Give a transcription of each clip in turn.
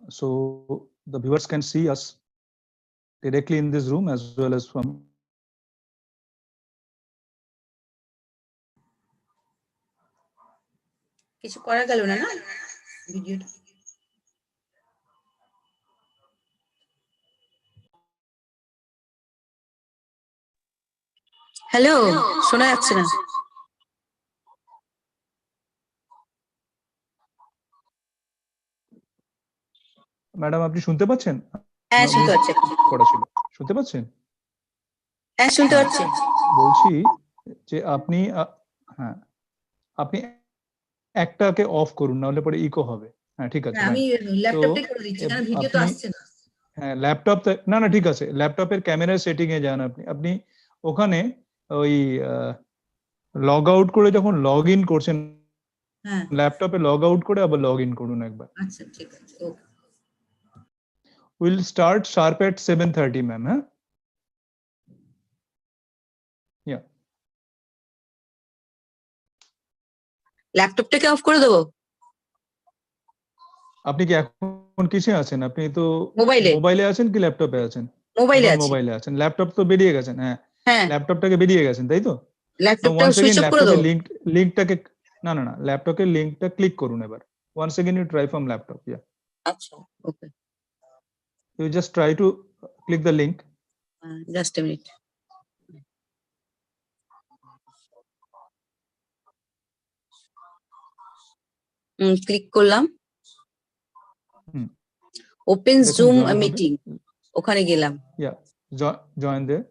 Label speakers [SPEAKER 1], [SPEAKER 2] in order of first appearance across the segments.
[SPEAKER 1] so the viewers can see us directly in this room as well as from.
[SPEAKER 2] কিছু করা গেল না না ভিডিওটা হ্যালো শোনা যাচ্ছে না
[SPEAKER 1] ম্যাডাম আপনি শুনতে পাচ্ছেন?
[SPEAKER 2] হ্যাঁ শুনতে পাচ্ছি
[SPEAKER 1] করা ছিল, শুনতে পাচ্ছেন?
[SPEAKER 2] হ্যাঁ শুনতে পাচ্ছি
[SPEAKER 1] বলছি যে আপনি হ্যাঁ আপনি একটাকে অফ করুন, নাহলে পরে ইকো হবে। হ্যাঁ ঠিক আছে,
[SPEAKER 2] আমি ল্যাপটপে করে দিচ্ছি কারণ ভিডিও তো আসছে না।
[SPEAKER 1] হ্যাঁ ল্যাপটপ না না ঠিক আছে, ল্যাপটপের ক্যামেরা সেটিং এ যান আপনি। আপনি ওখানে ওই লগ আউট করে যখন লগ ইন করছেন,
[SPEAKER 2] হ্যাঁ
[SPEAKER 1] ল্যাপটপে লগ আউট করে আবার লগ ইন করুন একবার।
[SPEAKER 2] আচ্ছা ঠিক আছে okay.
[SPEAKER 1] Will start sharp at 7:30 ma'am. হ্যাঁ ইয়া
[SPEAKER 2] ল্যাপটপটাকে অফ করে দেবো?
[SPEAKER 1] আপনি কি এখন কিসে আছেন? আপনি তো
[SPEAKER 2] মোবাইলে।
[SPEAKER 1] মোবাইলে আছেন কি ল্যাপটপে আছেন?
[SPEAKER 2] মোবাইলে আছি।
[SPEAKER 1] মোবাইলে আছেন, ল্যাপটপ তো বেরিয়ে গেছেন। হ্যাঁ ল্যাপটপটাকে বেরিয়ে গেছেন তাই তো?
[SPEAKER 2] ল্যাপটপটা সুইচ অফ করে দাও।
[SPEAKER 1] লিংকটাকে না না না ল্যাপটপের লিংকটা ক্লিক করুন এবার। Once again you try from laptop. Yeah
[SPEAKER 2] আচ্ছা okay.
[SPEAKER 1] You just try to click the link.
[SPEAKER 2] Just a minute. Click করলাম। ওপেন জুম মিটিং, ওখানে গেলাম।
[SPEAKER 1] Yeah join there.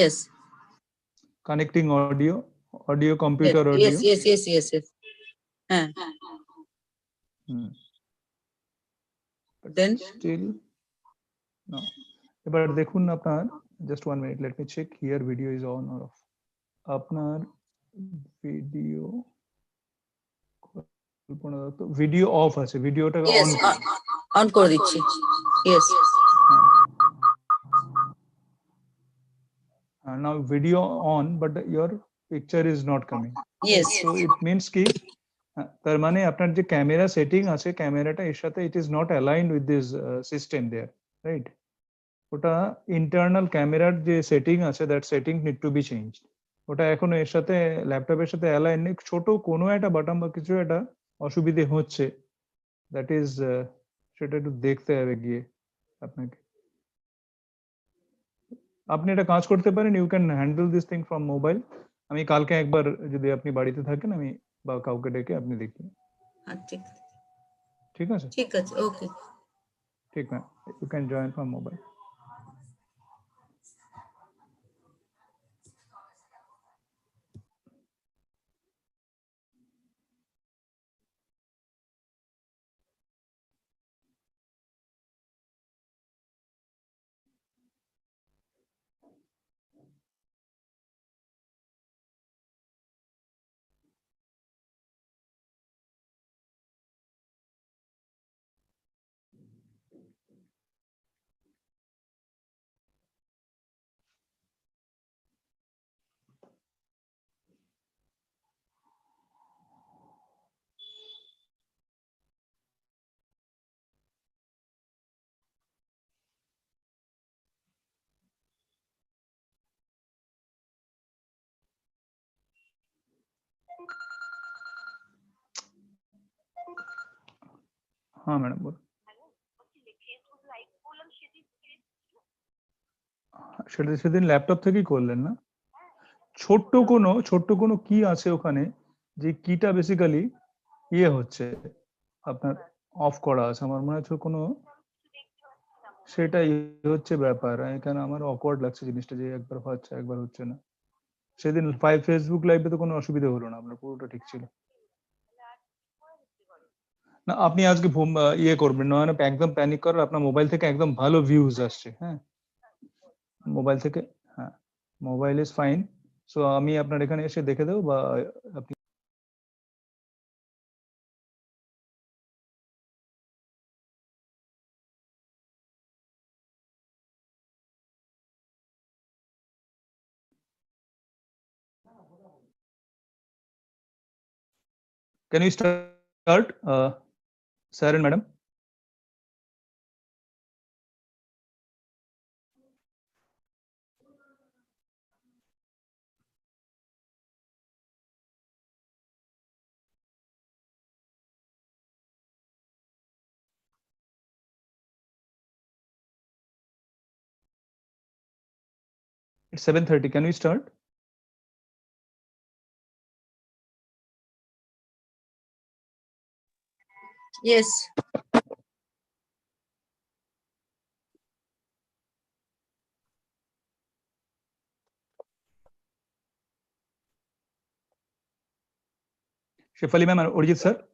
[SPEAKER 2] Yes.
[SPEAKER 1] Connecting audio computer audio.
[SPEAKER 2] Yes. হ্যাঁ then
[SPEAKER 1] still no. এবার দেখুন আপনার, just 1 minute, let me check here video is on or off. আপনার video of আছে, ভিডিওটাকে অন করুন।
[SPEAKER 2] অন করে দিচ্ছি। Yes.
[SPEAKER 1] Now video on but your picture is not coming.
[SPEAKER 2] Yes.
[SPEAKER 1] So it means কি তার মানে আপনার যে ক্যামেরা সেটিং আছে, ক্যামেরাটা এর সাথে it is not aligned with this system there, right? ওটা ইন্টারনাল ক্যামেরার যে সেটিং আছে, that setting need to be changed. ওটা এখনো এর সাথে ল্যাপটপের সাথে অ্যালাইন নেই। ছোট কোনো একটা বাটন বা কিছু একটা অসুবিধে হচ্ছে, দ্যাট ইজ সেটা একটু দেখতে হবে গিয়ে আপনাকে। আপনি এটা কাজ করতে পারেন, you can handle this thing from mobile. আমি কালকে একবার যদি আপনি বাড়িতে থাকেন, আমি বা কাউকে ডেকে আপনি দেখি। ঠিক আছে
[SPEAKER 2] ওকে
[SPEAKER 1] ঠিক ma'am, you can join from mobile. হ্যাঁ ম্যাডাম বলুন। সেটা সেদিন ল্যাপটপ থেকেই করলেন না? ছোট্ট কোনো কি আছে ওখানে, যে কিটা বেসিক্যালি ইয়ে হচ্ছে আপনার অফ করা আছে। আমার মনে হচ্ছে কোনো সেটাই হচ্ছে ব্যাপার। এখানে আমার অকওয়ার্ড লাগছে জিনিসটা, যে একবার হচ্ছে একবার হচ্ছে না। সেদিন ফেসবুক লাইভে তো কোনো অসুবিধা হলো না, আপনার পুরোটা ঠিক ছিল। না আপনি আজকে ইয়ে করবেন না, মানে একদম প্যানিক করার, আপনার মোবাইল থেকে একদম ভালো ভিউজ আসছে। হ্যাঁ মোবাইল থেকে, হ্যাঁ মোবাইল ইজ ফাইন। সো আমি আপনার এখানে এসে দেখে দেবো, বা আপনি Can we start, sir and madam? It's 7:30. Can we start?
[SPEAKER 2] Yes.
[SPEAKER 1] Shefali ma'am and Urjit sir.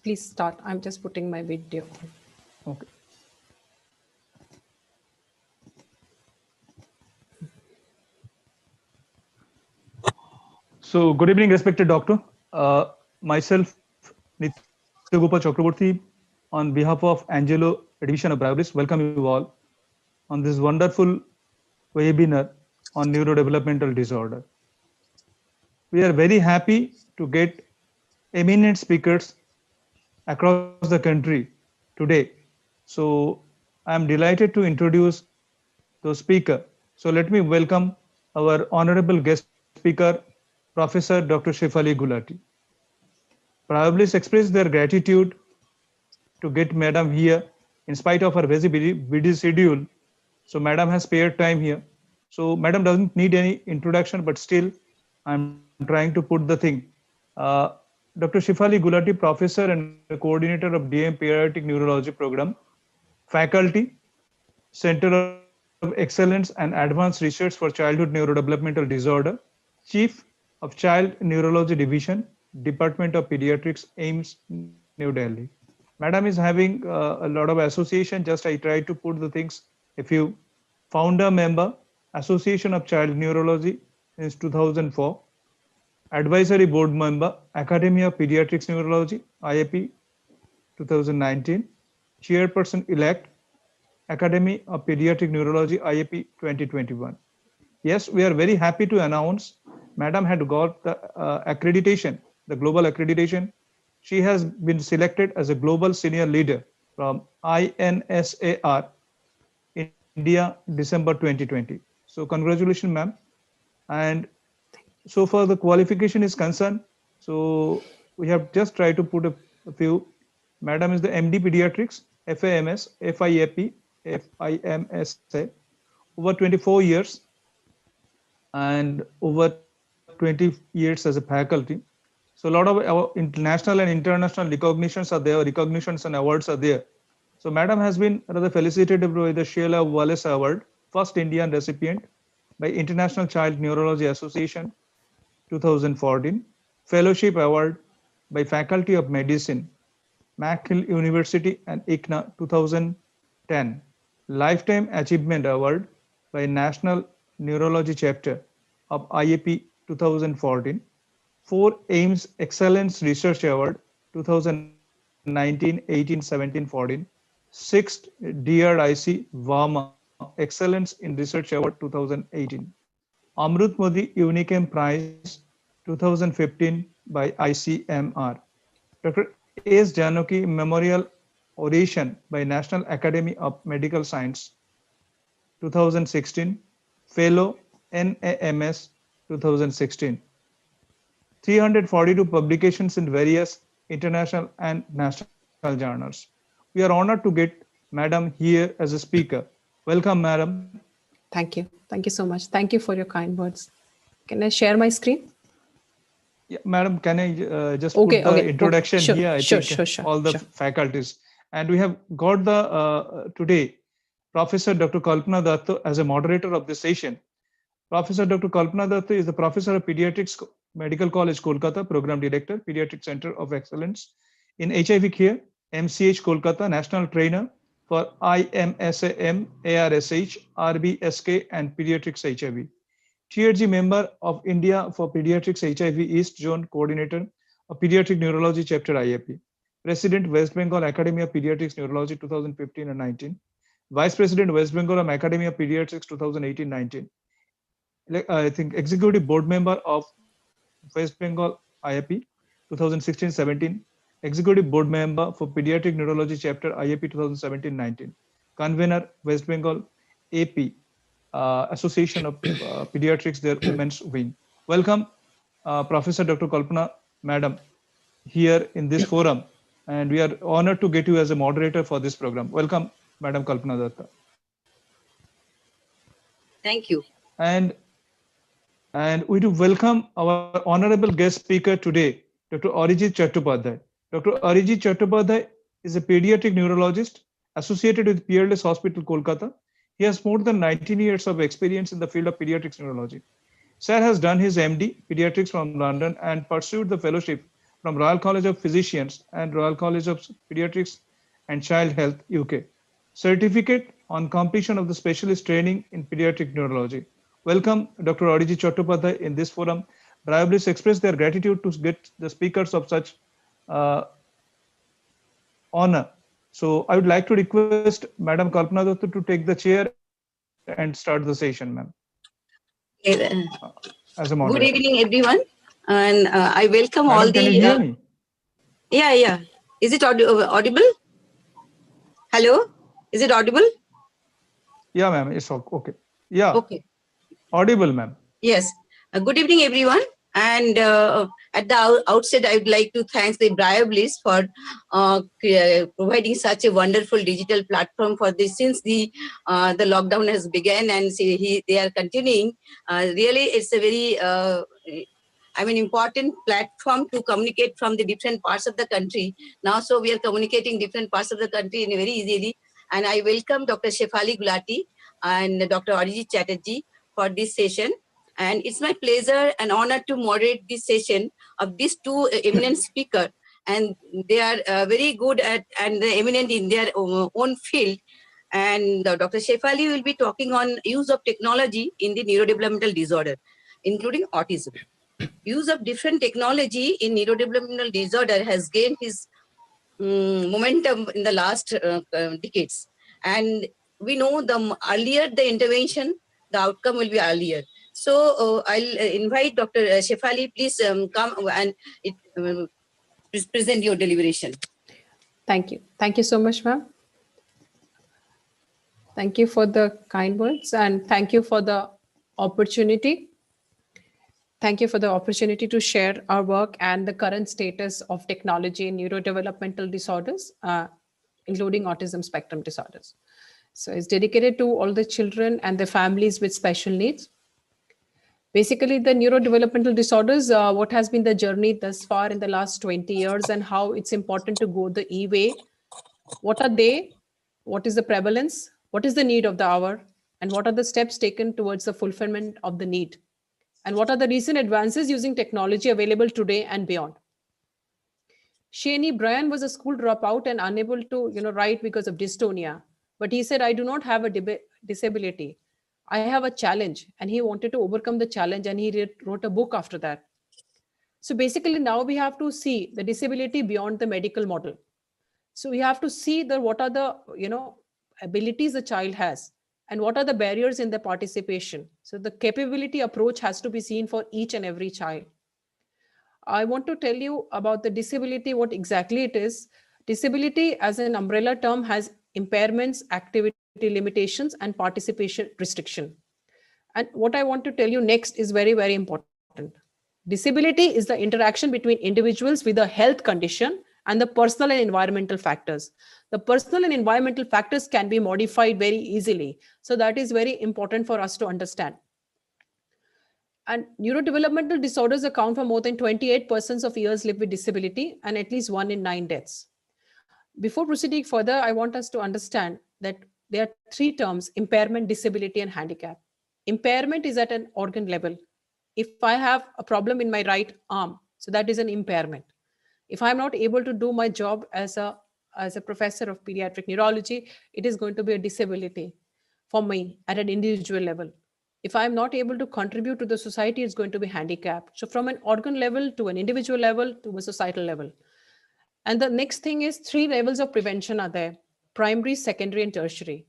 [SPEAKER 3] Please start. I'm just putting my video on.
[SPEAKER 1] Okay. So, good evening, respected doctor. Myself, Nitya Gopal Chakraborty, on behalf of Angelo Division of Biolis, welcome you all on this wonderful webinar on neurodevelopmental disorder. We are very happy to get eminent speakers across the country today. So, I am delighted to introduce the speaker. So, let me welcome our honorable guest speaker, Professor Dr. Shefali Gulati. Probably express their gratitude to get Madam here in spite of her very busy schedule. So Madam has spared time here. So Madam doesn't need any introduction, but still I'm trying to put the thing. Uh, Dr. Shefali Gulati, Professor and Coordinator of DM Pediatric Neurology Program, Faculty, Center of Excellence and Advanced Research for Childhood Neurodevelopmental Disorder, Chief of Child Neurology Division, Department of Pediatrics, AIMS, New Delhi. Madam is having a lot of association. Just I try to put the things. A few founder member, Association of Child Neurology since 2004, advisory board member, Academy of Pediatrics Neurology, IAP 2019, chairperson elect, Academy of Pediatric Neurology, IAP 2021. Yes, we are very happy to announce Madam had got the accreditation, the global accreditation. She has been selected as a global senior leader from INSAR, India, December 2020. So congratulations, ma'am. And so far the qualification is concerned, so we have just tried to put a few. Madam is the MD Pediatrics, FAMS, FIAP, FIMSA, over 24 years and over 20 years as a faculty. So a lot of our international and international recognitions are there, recognitions and awards are there. So Madam has been rather felicitated with the Sheila Wallace Award, first Indian recipient by International Child Neurology Association 2014, Fellowship Award by Faculty of Medicine, McGill University and ICNA 2010, Lifetime Achievement Award by National Neurology Chapter of IAP 2014, 4 AIMS Excellence Research Award 2019, 18, 17, 14, 6th DRIC Varma Excellence in Research Award 2018, Amrut Modi Unichem Prize 2015 by ICMR, Dr. S. Janaki Memorial Oration by National Academy of Medical Science 2016, Fellow NAMS 2016, 342 publications in various international and national journals. We are honored to get Madam here as a speaker. Welcome, Madam.
[SPEAKER 3] Thank you. Thank you so much. Thank you for your kind words. Can I share my screen?
[SPEAKER 1] Yeah, Madam, can I just
[SPEAKER 3] Okay,
[SPEAKER 1] put the
[SPEAKER 3] okay.
[SPEAKER 1] introduction
[SPEAKER 3] Sure,
[SPEAKER 1] here? I
[SPEAKER 3] sure,
[SPEAKER 1] think
[SPEAKER 3] sure,
[SPEAKER 1] all the
[SPEAKER 3] sure.
[SPEAKER 1] faculties. And we have got the today Professor Dr. Kalpana Datta as a moderator of this session. Professor Dr. Kalpana Datta is the Professor of Pediatrics, Medical College, Kolkata, Program Director, Pediatric Center of Excellence in HIV Care, MCH Kolkata, National Trainer for IMSAM, ARSH, RBSK, and Pediatrics HIV. TRG member of India for Pediatrics HIV East Zone Coordinator of Pediatric Neurology Chapter IAP. President West Bengal Academy of Pediatrics Neurology 2015 and 19. Vice President West Bengal Academy of Pediatrics 2018-19. I think executive board member of West Bengal IAP 2016-17, executive board member for pediatric neurology chapter IAP 2017-19, convener West Bengal AP Association of Pediatrics, their women's wing. Welcome, Professor Dr. Kalpana, Madam, here in this forum, and we are honored to get you as a moderator for this program. Welcome, Madam Kalpana Datta.
[SPEAKER 2] Thank you.
[SPEAKER 1] And we do welcome our honorable guest speaker today, Dr. Arijit Chattopadhyay. Dr. Arijit Chattopadhyay is a pediatric neurologist associated with Peerless Hospital, Kolkata. He has more than 19 years of experience in the field of pediatrics neurology. Sir has done his MD pediatrics from London and pursued the fellowship from Royal College of Physicians and Royal College of Pediatrics and Child Health, UK. Certificate on completion of the specialist training in pediatric neurology. Welcome, Dr. Arijit Chattopadhyay, in this forum. Briarbliss express their gratitude to get the speakers of such honor. So I would like to request Madam Kalpana Datta to take the chair and start the session, ma'am. As a moderator.
[SPEAKER 2] Good evening, everyone. And I welcome
[SPEAKER 1] Madam,
[SPEAKER 2] all
[SPEAKER 1] can
[SPEAKER 2] the...
[SPEAKER 1] you hear me?
[SPEAKER 2] Yeah. Is it audible? Hello? Is it audible?
[SPEAKER 1] Yeah, ma'am. It's okay. Yeah.
[SPEAKER 2] Okay.
[SPEAKER 1] Audible, ma'am.
[SPEAKER 2] Yes. Good evening, everyone. And at the outset, I would like to thank the Briarbliss for providing such a wonderful digital platform for this since the lockdown has begun, and they are continuing. Really, it's a very important platform to communicate from the different parts of the country. Now, so we are communicating different parts of the country in a very easily. And I welcome Dr. Shefali Gulati and Dr. Arijit Chatterjee for this session. And it's my pleasure and honor to moderate this session of these two eminent speakers. And they are very good at and eminent in their own field. And Dr. Shefali will be talking on use of technology in the neurodevelopmental disorder, including autism. Use of different technology in neurodevelopmental disorder has gained his momentum in the last decades. And we know the earlier the intervention, the outcome will be earlier. So I'll invite Dr. Shefali, please come and present your deliberation.
[SPEAKER 3] Thank you. Thank you so much, ma'am. Thank you for the kind words and thank you for the opportunity. Thank you for the opportunity to share our work and the current status of technology in neurodevelopmental disorders, including autism spectrum disorders. So it's dedicated to all the children and their families with special needs. Basically, the neurodevelopmental disorders, what has been the journey thus far in the last 20 years and how it's important to go the E-way. What are they? What is the prevalence? What is the need of the hour? And what are the steps taken towards the fulfillment of the need? And what are the recent advances using technology available today and beyond? Shani Bryan was a school dropout and unable to write because of dystonia. But he said, I do not have a disability. I have a challenge. And he wanted to overcome the challenge and he wrote a book after that. So basically now we have to see the disability beyond the medical model. So we have to see what are the abilities the child has and what are the barriers in the participation. So the capability approach has to be seen for each and every child. I want to tell you about the disability, what exactly it is. Disability as an umbrella term has impairments, activity limitations, and participation restriction. And what I want to tell you next is very, very important. Disability is the interaction between individuals with a health condition and the personal and environmental factors. The personal and environmental factors can be modified very easily. So that is very important for us to understand. And neurodevelopmental disorders account for more than 28% of years lived with disability and at least 1 in 9 deaths. Before proceeding further, I want us to understand that there are 3 terms: impairment, disability, and handicap. Impairment is at an organ level. If I have a problem in my right arm, so that is an impairment. If I'm not able to do my job as a professor of pediatric neurology, it is going to be a disability for me at an individual level. If I'm not able to contribute to the society, it's going to be handicapped. So from an organ level to an individual level to a societal level. And the next thing is 3 levels of prevention are there: primary, secondary, and tertiary.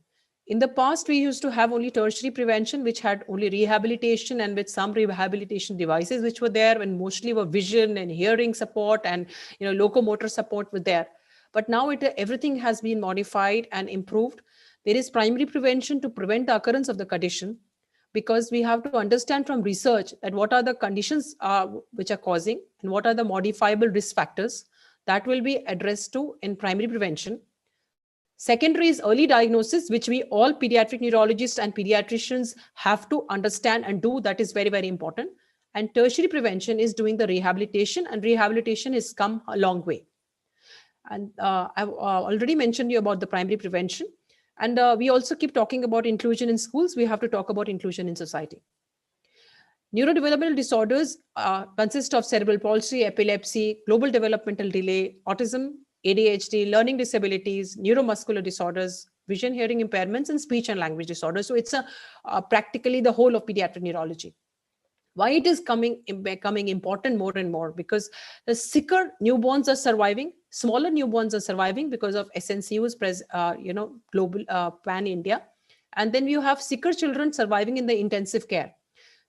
[SPEAKER 3] In the past, we used to have only tertiary prevention, which had only rehabilitation and with some rehabilitation devices, which were there, and mostly were vision and hearing support and locomotor support were there. But now everything has been modified and improved. There is primary prevention to prevent the occurrence of the condition, because we have to understand from research that what are the conditions which are causing and what are the modifiable risk factors that will be addressed to in primary prevention. Secondary is early diagnosis, which we all pediatric neurologists and pediatricians have to understand and do. That is very, very important. And tertiary prevention is doing the rehabilitation, and rehabilitation has come a long way. And I've already mentioned you about the primary prevention. And we also keep talking about inclusion in schools. We have to talk about inclusion in society. Neurodevelopmental disorders consist of cerebral palsy, epilepsy, global developmental delay, autism, ADHD, learning disabilities, neuromuscular disorders, vision hearing impairments, and speech and language disorders. So it's practically the whole of pediatric neurology. Why it is becoming important more and more? Because the sicker newborns are surviving, smaller newborns are surviving because of SNCU's global pan-India. And then you have sicker children surviving in the intensive care.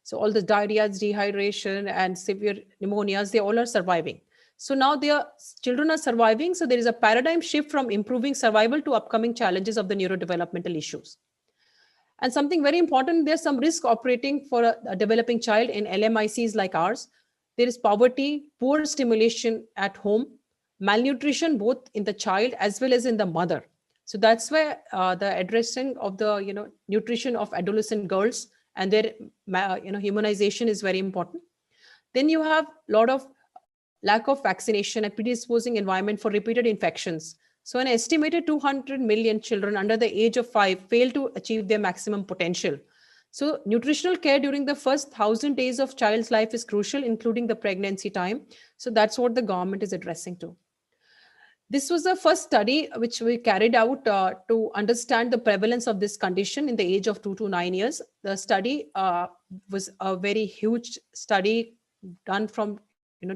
[SPEAKER 3] So all the diarrheas, dehydration, and severe pneumonias, they all are surviving. So now children are surviving. So there is a paradigm shift from improving survival to upcoming challenges of the neurodevelopmental issues. And something very important, there's some risk operating for a developing child in LMICs like ours. There is poverty, poor stimulation at home, malnutrition, both in the child as well as in the mother. So that's why the addressing of the nutrition of adolescent girls and their humanization is very important. Then you have a lot of lack of vaccination and predisposing environment for repeated infections. So an estimated 200 million children under the age of 5 fail to achieve their maximum potential. So nutritional care during the first 1,000 days of child's life is crucial, including the pregnancy time. So that's what the government is addressing to. This was the first study which we carried out to understand the prevalence of this condition in the age of 2 to 9 years. The study was a very huge study done from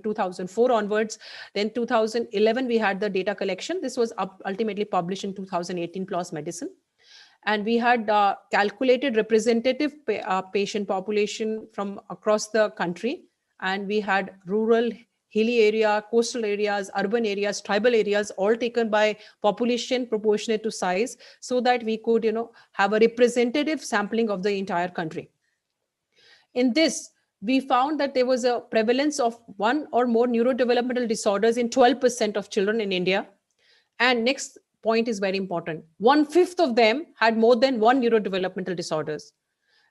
[SPEAKER 3] 2004 onwards. Then 2011, we had the data collection. This was ultimately published in 2018 PLOS Medicine. And we had calculated representative patient population from across the country. And we had rural, hilly area, coastal areas, urban areas, tribal areas, all taken by population proportionate to size, so that we could have a representative sampling of the entire country. In this, we found that there was a prevalence of one or more neurodevelopmental disorders in 12% of children in India. And next point is very important. 1/5 of them had more than one neurodevelopmental disorders.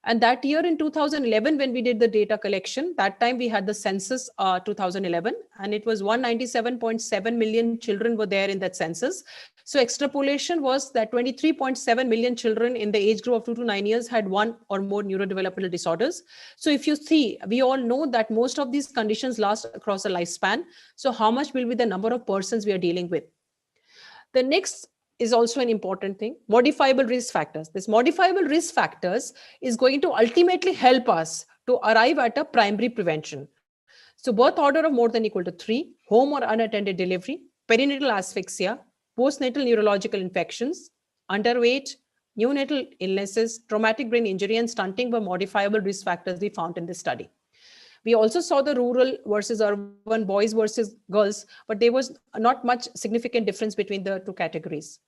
[SPEAKER 3] And that year in 2011, when we did the data collection, that time we had the census 2011, and it was 197.7 million children were there in that census. So extrapolation was that 23.7 million children in the age group of 2 to 9 years had one or more neurodevelopmental disorders. So if you see, we all know that most of these conditions last across a lifespan. So how much will be the number of persons we are dealing with? The next is also an important thing, modifiable risk factors. This modifiable risk factors is going to ultimately help us to arrive at a primary prevention. So birth order of more than equal to 3, home or unattended delivery, perinatal asphyxia, postnatal neurological infections, underweight, neonatal illnesses, traumatic brain injury, and stunting were modifiable risk factors we found in this study. We also saw the rural versus urban, boys versus girls, but there was not much significant difference between the two categories.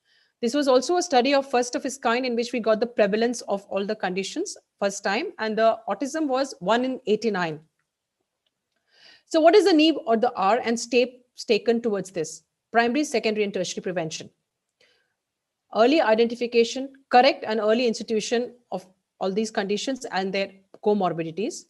[SPEAKER 3] This was also a study of first of its kind in which we got the prevalence of all the conditions first time, and the autism was 1 in 89. So what is the NEEB or the R and steps taken towards this? Primary, secondary, and tertiary prevention. Early identification, correct and early institution of all these conditions and their comorbidities.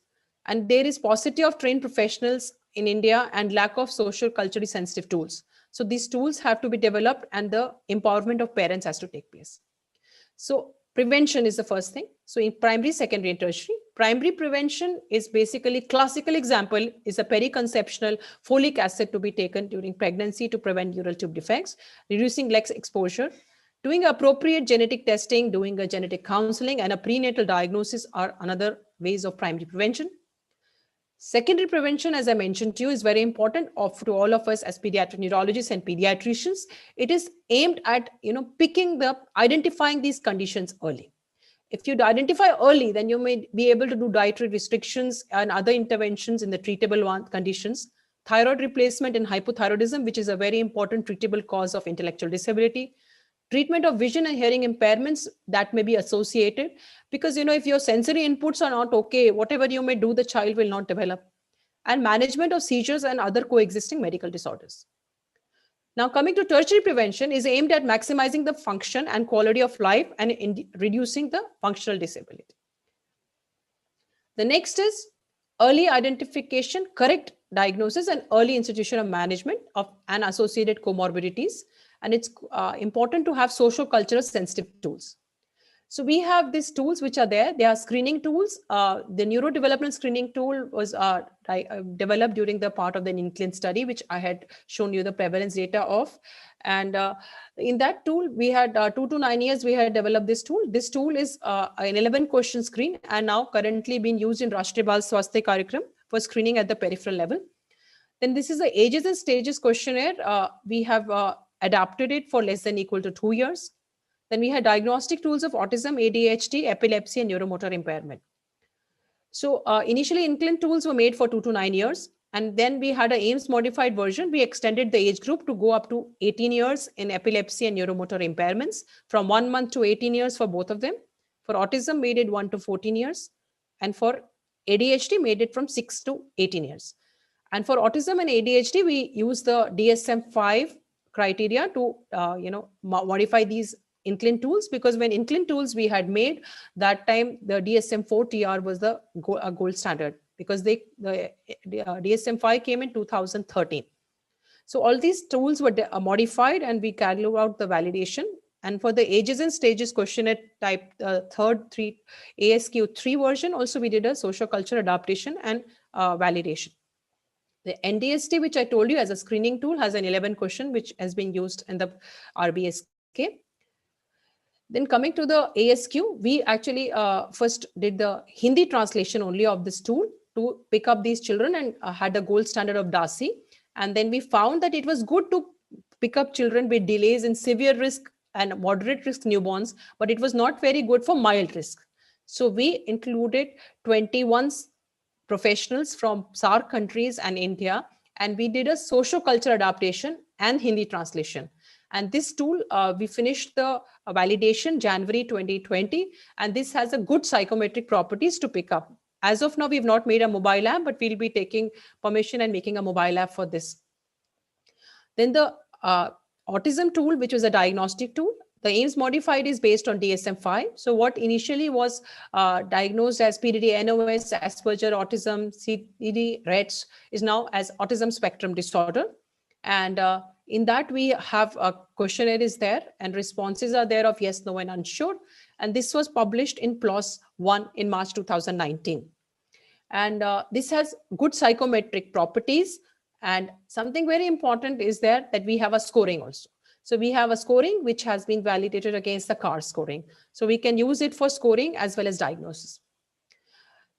[SPEAKER 3] And there is paucity of trained professionals in India and lack of social culturally sensitive tools. So these tools have to be developed, and the empowerment of parents has to take place. So prevention is the first thing. So in primary, secondary, and tertiary, primary prevention is basically, classical example is a periconceptional folic acid to be taken during pregnancy to prevent neural tube defects, reducing lex exposure, doing appropriate genetic testing, doing a genetic counseling, and a prenatal diagnosis are another ways of primary prevention. Secondary prevention, as I mentioned to you, is very important to all of us as pediatric neurologists and pediatricians. It is aimed at identifying these conditions early. If you identify early, then you may be able to do dietary restrictions and other interventions in the treatable conditions. Thyroid replacement and hypothyroidism, which is a very important treatable cause of intellectual disability. Treatment of vision and hearing impairments that may be associated, because if your sensory inputs are not okay, whatever you may do, the child will not develop. And management of seizures and other coexisting medical disorders. Now, coming to tertiary prevention is aimed at maximizing the function and quality of life and reducing the functional disability. The next is early identification, correct diagnosis, and early institution of management of and associated comorbidities. And it's important to have socio-cultural sensitive tools. So we have these tools which are there. They are screening tools. The neurodevelopmental screening tool was developed during the part of the INCLIN study, which I had shown you the prevalence data of. And in that tool, we had 2 to 9 years, we had developed this tool. This tool is an 11 question screen and now currently being used in Rashtriya Bal Swasthya Karyakram for screening at the peripheral level. Then this is the ages and stages questionnaire. We have adapted it for less than equal to 2 years. Then we had diagnostic tools of autism, ADHD, epilepsy, and neuromotor impairment. So initially, INCLIN tools were made for 2 to 9 years. And then we had an AIMS modified version. We extended the age group to go up to 18 years in epilepsy and neuromotor impairments, from 1 month to 18 years for both of them. For autism, made it 1 to 14 years. And for ADHD, made it from 6 to 18 years. And for autism and ADHD, we use the DSM-5 criteria to modify these INCLIN tools, because when INCLIN tools we had made, that time the DSM-4 TR was the gold standard, because the DSM-5 came in 2013. So all these tools were modified and we carried out the validation. And for the ages and stages questionnaire type third 3 ASQ3 version, also we did a socio-cultural adaptation and validation. The NDST, which I told you as a screening tool, has an 11 question, which has been used in the RBSK. Then coming to the ASQ, we actually first did the Hindi translation only of this tool to pick up these children and had a gold standard of DASI. And then we found that it was good to pick up children with delays in severe risk and moderate risk newborns, but it was not very good for mild risk. So we included 21 professionals from SAARC countries and India, and we did a socio-cultural adaptation and Hindi translation. And this tool, we finished the validation January 2020, and this has a good psychometric properties to pick up. As of now, we've not made a mobile app, but we'll be taking permission and making a mobile app for this. Then the autism tool, which was a diagnostic tool, the AIMS modified is based on DSM-5. So what initially was diagnosed as PDD, NOS, Asperger, autism, CDD, Rett's is now as autism spectrum disorder. And in that we have a questionnaire is there and responses are there of yes, no, and unsure. And this was published in PLOS 1 in March 2019. And this has good psychometric properties. And something very important is there that we have a scoring also. So we have a scoring which has been validated against the CAR scoring. So we can use it for scoring as well as diagnosis.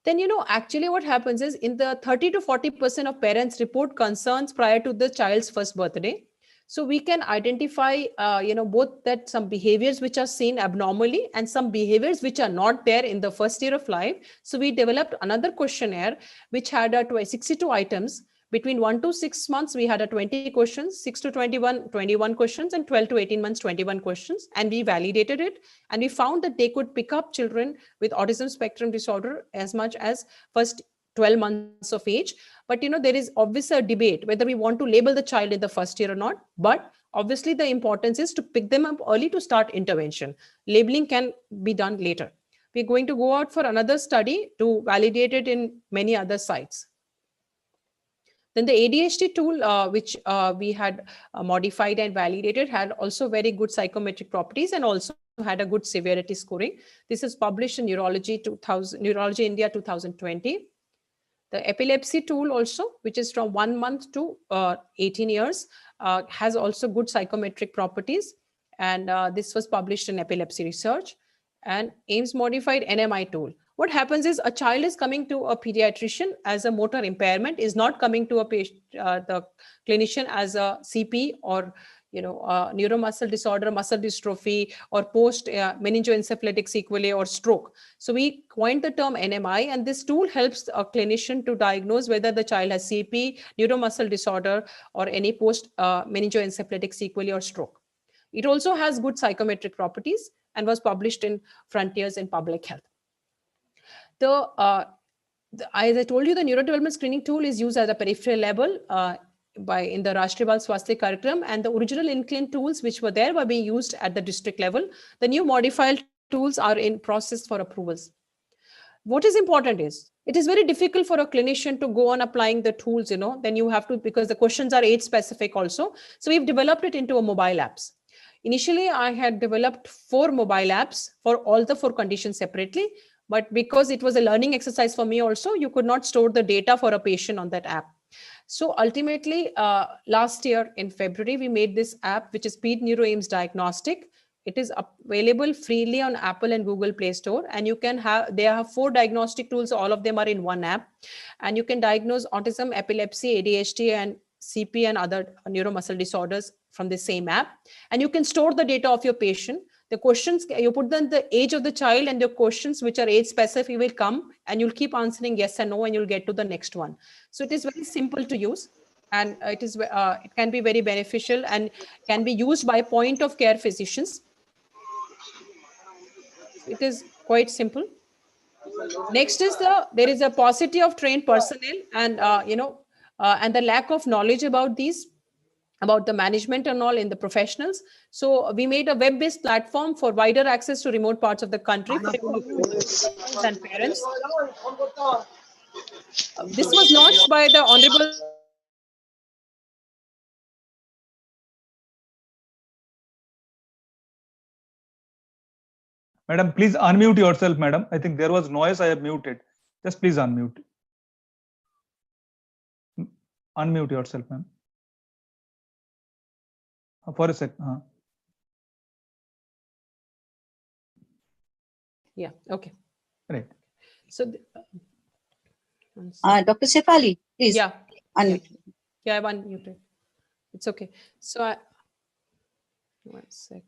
[SPEAKER 3] Then, actually what happens is in the 30 to 40% of parents report concerns prior to the child's first birthday. So we can identify, both that some behaviors which are seen abnormally and some behaviors which are not there in the first year of life. So we developed another questionnaire which had 62 items. Between 1 to 6 months, we had 20 questions, 6 to 21 questions, and 12 to 18 months, 21 questions. And we validated it. And we found that they could pick up children with autism spectrum disorder as much as first 12 months of age. But, there is obviously a debate whether we want to label the child in the first year or not. But obviously, the importance is to pick them up early to start intervention. Labeling can be done later. We're going to go out for another study to validate it in many other sites. Then the ADHD tool, which we had modified and validated, had also very good psychometric properties and also had a good severity scoring. This is published in Neurology India 2020. The epilepsy tool also, which is from 1 month to 18 years, has also good psychometric properties. And this was published in Epilepsy Research. And AIMS modified NMI tool. what happens is a child is coming to a pediatrician as a motor impairment, is not coming to a patient, the clinician as a CP or neuromuscular disorder, muscle dystrophy, or post meningoencephalitic sequelae or stroke. So we coined the term NMI, and this tool helps a clinician to diagnose whether the child has CP, neuromuscular disorder, or any post meningoencephalitic sequelae or stroke. It also has good psychometric properties and was published in Frontiers in Public Health. As I told you, the neurodevelopment screening tool is used at a peripheral level in the Rashtriya Bal Swasthya Karyakram, and the original INCLIN tools which were there were being used at the district level. The new modified tools are in process for approvals. What is important is, it is very difficult for a clinician to go on applying the tools, then you have to, because the questions are age specific also. So we've developed it into a mobile apps. Initially, I had developed 4 mobile apps for all the 4 conditions separately, but because it was a learning exercise for me also, you could not store the data for a patient on that app. So ultimately, last year in February, we made this app, which is Ped Neuro AIMS Diagnostic. It is available freely on Apple and Google Play Store. And you can they have 4 diagnostic tools. All of them are in one app. And you can diagnose autism, epilepsy, ADHD, and CP and other neuromuscular disorders from the same app. And you can store the data of your patient. The questions, you put them the age of the child, and the questions which are age specific will come, and you'll keep answering yes and no, and you'll get to the next one. So it is very simple to use, and it can be very beneficial and can be used by point of care physicians. It is quite simple. Next is there is a paucity of trained personnel, and and the lack of knowledge about the management and all in the professionals. So we made a web-based platform for wider access to remote parts of the country for professionals and parents. This was launched by the Honorable
[SPEAKER 1] Madam, please unmute yourself, madam. I think there was noise. I have muted. Just please unmute. Unmute yourself, ma'am. For a sec.
[SPEAKER 3] Yeah. Okay.
[SPEAKER 1] Right.
[SPEAKER 3] So,
[SPEAKER 2] Dr. Shefali, please.
[SPEAKER 3] Yeah.
[SPEAKER 2] Unmute.
[SPEAKER 3] Yeah, I've unmuted. It's okay. So, one sec.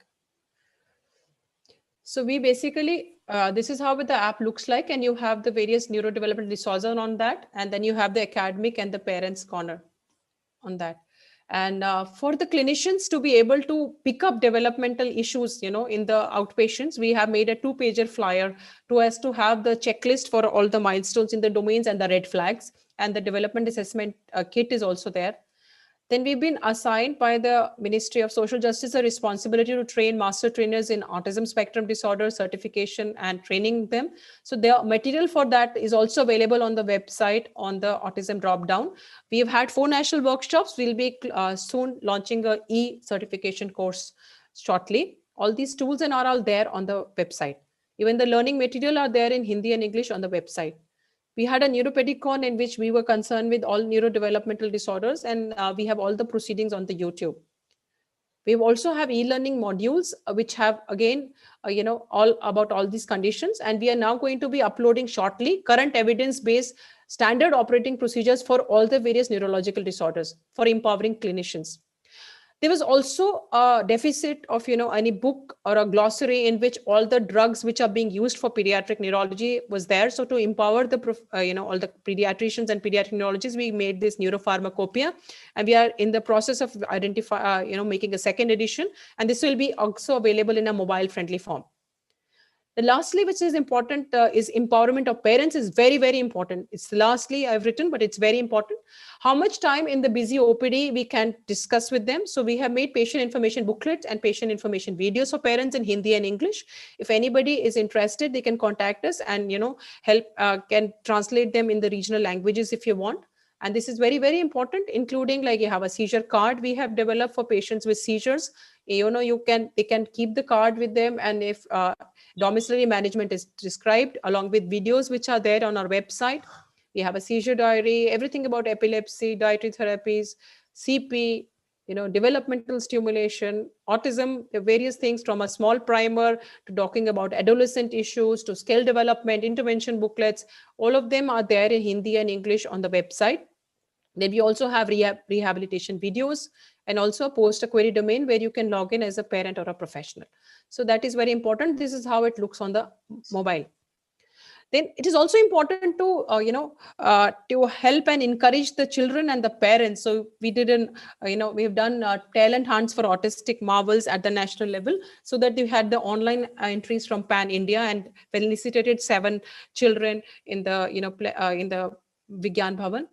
[SPEAKER 3] So we basically, this is how the app looks like, and you have the various neurodevelopmental disorders on that, and then you have the academic and the parents corner on that. And for the clinicians to be able to pick up developmental issues, in the outpatients, we have made a 2-pager flyer to have the checklist for all the milestones in the domains and the red flags, and the development assessment kit is also there. Then we've been assigned by the Ministry of Social Justice a responsibility to train master trainers in autism spectrum disorder certification and training them. So the material for that is also available on the website on the autism dropdown. We have had 4 national workshops. We'll be soon launching a e-certification course shortly. All these tools and are all there on the website. Even the learning material are there in Hindi and English on the website. We had a neuropedicon in which we were concerned with all neurodevelopmental disorders, and we have all the proceedings on the YouTube. We also have e-learning modules, which have again, all about all these conditions. And we are now going to be uploading shortly current evidence-based standard operating procedures for all the various neurological disorders for empowering clinicians. There was also a deficit of, any book or a glossary in which all the drugs which are being used for pediatric neurology was there. So to empower the, all the pediatricians and pediatric neurologists, we made this neuropharmacopoeia, and we are in the process of making a second edition. And this will be also available in a mobile friendly form. The lastly, which is important, is empowerment of parents is very, very important. It's the lastly I've written, but it's very important. How much time in the busy OPD we can discuss with them. So we have made patient information booklets and patient information videos for parents in Hindi and English. If anybody is interested, they can contact us and, help, can translate them in the regional languages if you want. And this is very, very important, including like you have a seizure card we have developed for patients with seizures. They can keep the card with them. And if domiciliary management is described along with videos which are there on our website. We have a seizure diary, everything about epilepsy, dietary therapies, CP, developmental stimulation, autism, the various things from a small primer to talking about adolescent issues to skill development, intervention booklets. All of them are there in Hindi and English on the website. Then we also have rehabilitation videos and also post a query domain where you can log in as a parent or a professional. So that is very important. This is how it looks on the mobile. Then it is also important to help and encourage the children and the parents. So we did we have done talent hunts for autistic marvels at the national level, so that we had the online entries from pan India and felicitated 7 children in the in the Vigyan Bhavan.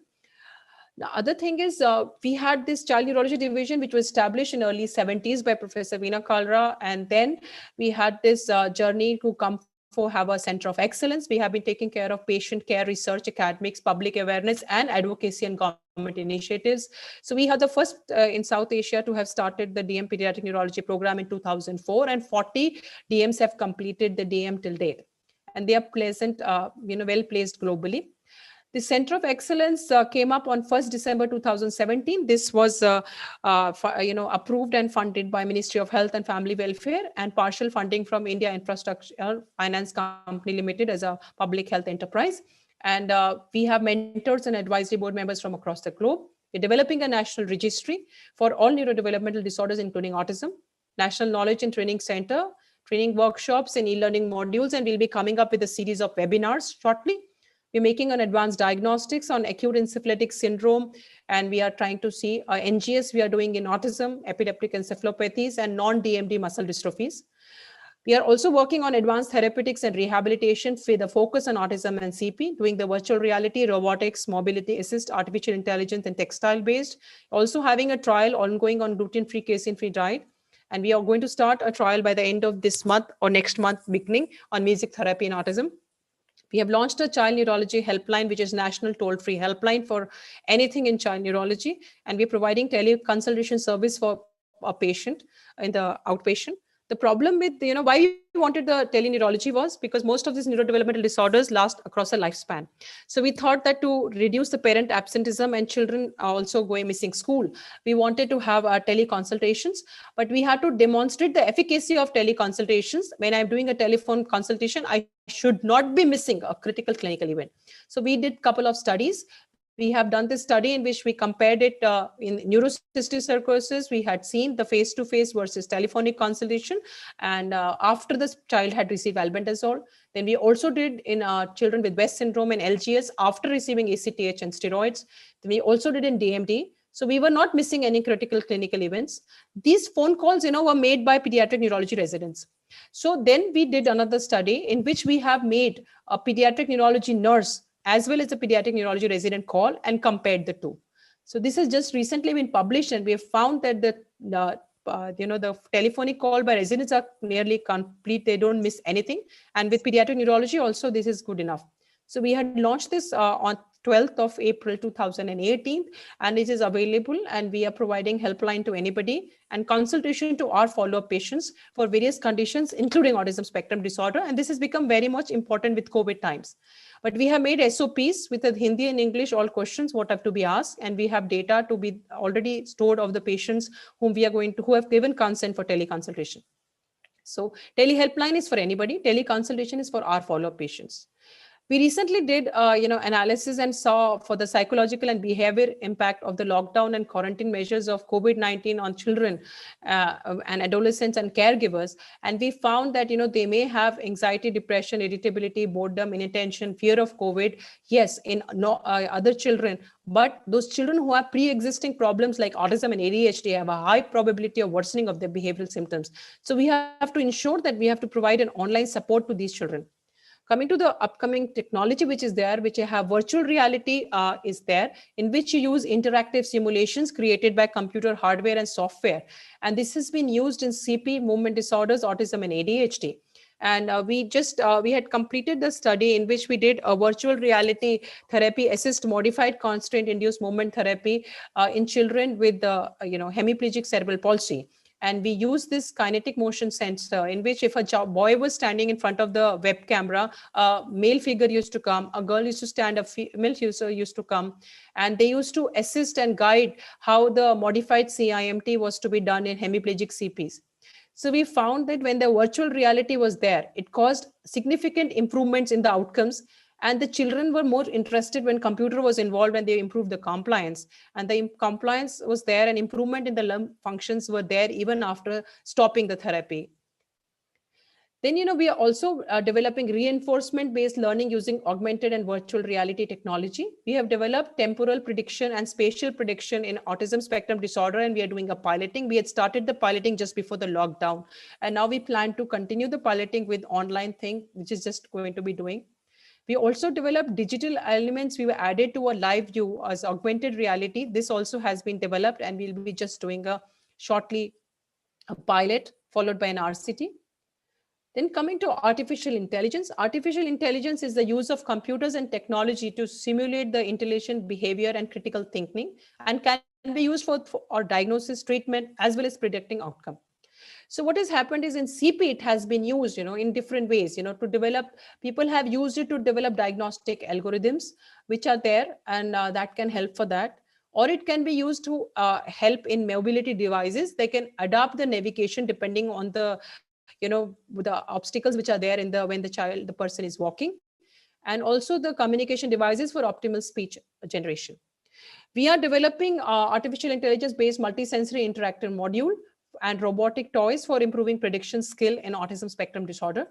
[SPEAKER 3] The other thing is we had this child neurology division, which was established in early 70s by Professor Veena Kalra. And then we had this journey to come for have a center of excellence. We have been taking care of patient care, research, academics, public awareness, and advocacy and government initiatives. So we are the first in South Asia to have started the DM Pediatric Neurology program in 2004, and 40 DMs have completed the DM till date. And they are pleasant, well placed globally. The Center of Excellence came up on 1st December 2017. This was approved and funded by Ministry of Health and Family Welfare, and partial funding from India Infrastructure Finance Company Limited as a public health enterprise. And we have mentors and advisory board members from across the globe. We're developing a national registry for all neurodevelopmental disorders, including autism, National Knowledge and Training Center, training workshops and e-learning modules, and we'll be coming up with a series of webinars shortly. We're making an advanced diagnostics on acute encephalitic syndrome, and we are trying to see NGS we are doing in autism, epileptic encephalopathies, and non-DMD muscle dystrophies. We are also working on advanced therapeutics and rehabilitation with a focus on autism and CP, doing the virtual reality, robotics, mobility assist, artificial intelligence, and textile-based. Also having a trial ongoing on gluten-free, casein-free diet. And we are going to start a trial by the end of this month or next month beginning on music therapy in autism. We have launched a child neurology helpline, which is national toll-free helpline for anything in child neurology. And we're providing teleconsultation service for a patient in the outpatient. The problem with, why we wanted the teleneurology was because most of these neurodevelopmental disorders last across a lifespan. So we thought that to reduce the parent absenteeism and children also going missing school, we wanted to have teleconsultations, but we had to demonstrate the efficacy of teleconsultations. When I'm doing a telephone consultation, I should not be missing a critical clinical event. So we did a couple of studies. We have done this study in which we compared it in neurocystic psychosis. We had seen the face-to-face versus telephonic consultation. And after the child had received albendazole, then we also did in children with West syndrome and LGS after receiving ACTH and steroids. Then we also did in DMD. So we were not missing any critical clinical events. These phone calls, were made by pediatric neurology residents. So then we did another study in which we have made a pediatric neurology nurse as well as a pediatric neurology resident call and compared the two. So this has just recently been published, and we have found that the telephonic call by residents are nearly complete. They don't miss anything. And with pediatric neurology also, this is good enough. So we had launched this on 12th of April 2018, and it is available, and we are providing helpline to anybody and consultation to our follow-up patients for various conditions, including autism spectrum disorder. And this has become very much important with COVID times. But we have made SOPs with the Hindi and English, all questions, what have to be asked. And we have data to be already stored of the patients who have given consent for teleconsultation. So telehelpline is for anybody. Teleconsultation is for our follow-up patients. We recently did, analysis and saw for the psychological and behavior impact of the lockdown and quarantine measures of COVID-19 on children and adolescents and caregivers. And we found that, they may have anxiety, depression, irritability, boredom, inattention, fear of COVID. Yes, in other children, but those children who have pre-existing problems like autism and ADHD have a high probability of worsening of their behavioral symptoms. So we have to ensure that we have to provide an online support to these children. Coming to the upcoming technology, which is there, which I have virtual reality is there, in which you use interactive simulations created by computer hardware and software. And this has been used in CP, movement disorders, autism, and ADHD. And we had completed the study in which we did a virtual reality therapy assist modified constraint induced movement therapy in children with hemiplegic cerebral palsy. And we use this kinetic motion sensor in which if a boy was standing in front of the web camera, a male figure used to come, a girl used to stand, a female user used to come, and they used to assist and guide how the modified CIMT was to be done in hemiplegic CPs. So we found that when the virtual reality was there, it caused significant improvements in the outcomes, and the children were more interested when computer was involved, and they improved the compliance, and the compliance was there, and improvement in the lung functions were there even after stopping the therapy. Then, we are also developing reinforcement-based learning using augmented and virtual reality technology. We have developed temporal prediction and spatial prediction in autism spectrum disorder, and we are doing a piloting. We had started the piloting just before the lockdown, and now we plan to continue the piloting with online thing, which is just going to be doing. We also developed digital elements. We were added to a live view as augmented reality. This also has been developed, and we'll be just doing shortly a pilot followed by an RCT. Then coming to artificial intelligence is the use of computers and technology to simulate the intelligent behavior and critical thinking, and can be used for diagnosis, treatment, as well as predicting outcome. So what has happened is in CP, it has been used, in different ways, to develop, people have used it to develop diagnostic algorithms, which are there, and that can help for that. Or it can be used to help in mobility devices. They can adapt the navigation depending on the, the obstacles which are there in when the person is walking, and also the communication devices for optimal speech generation. We are developing artificial intelligence-based multisensory interactive module and robotic toys for improving prediction skill in autism spectrum disorder.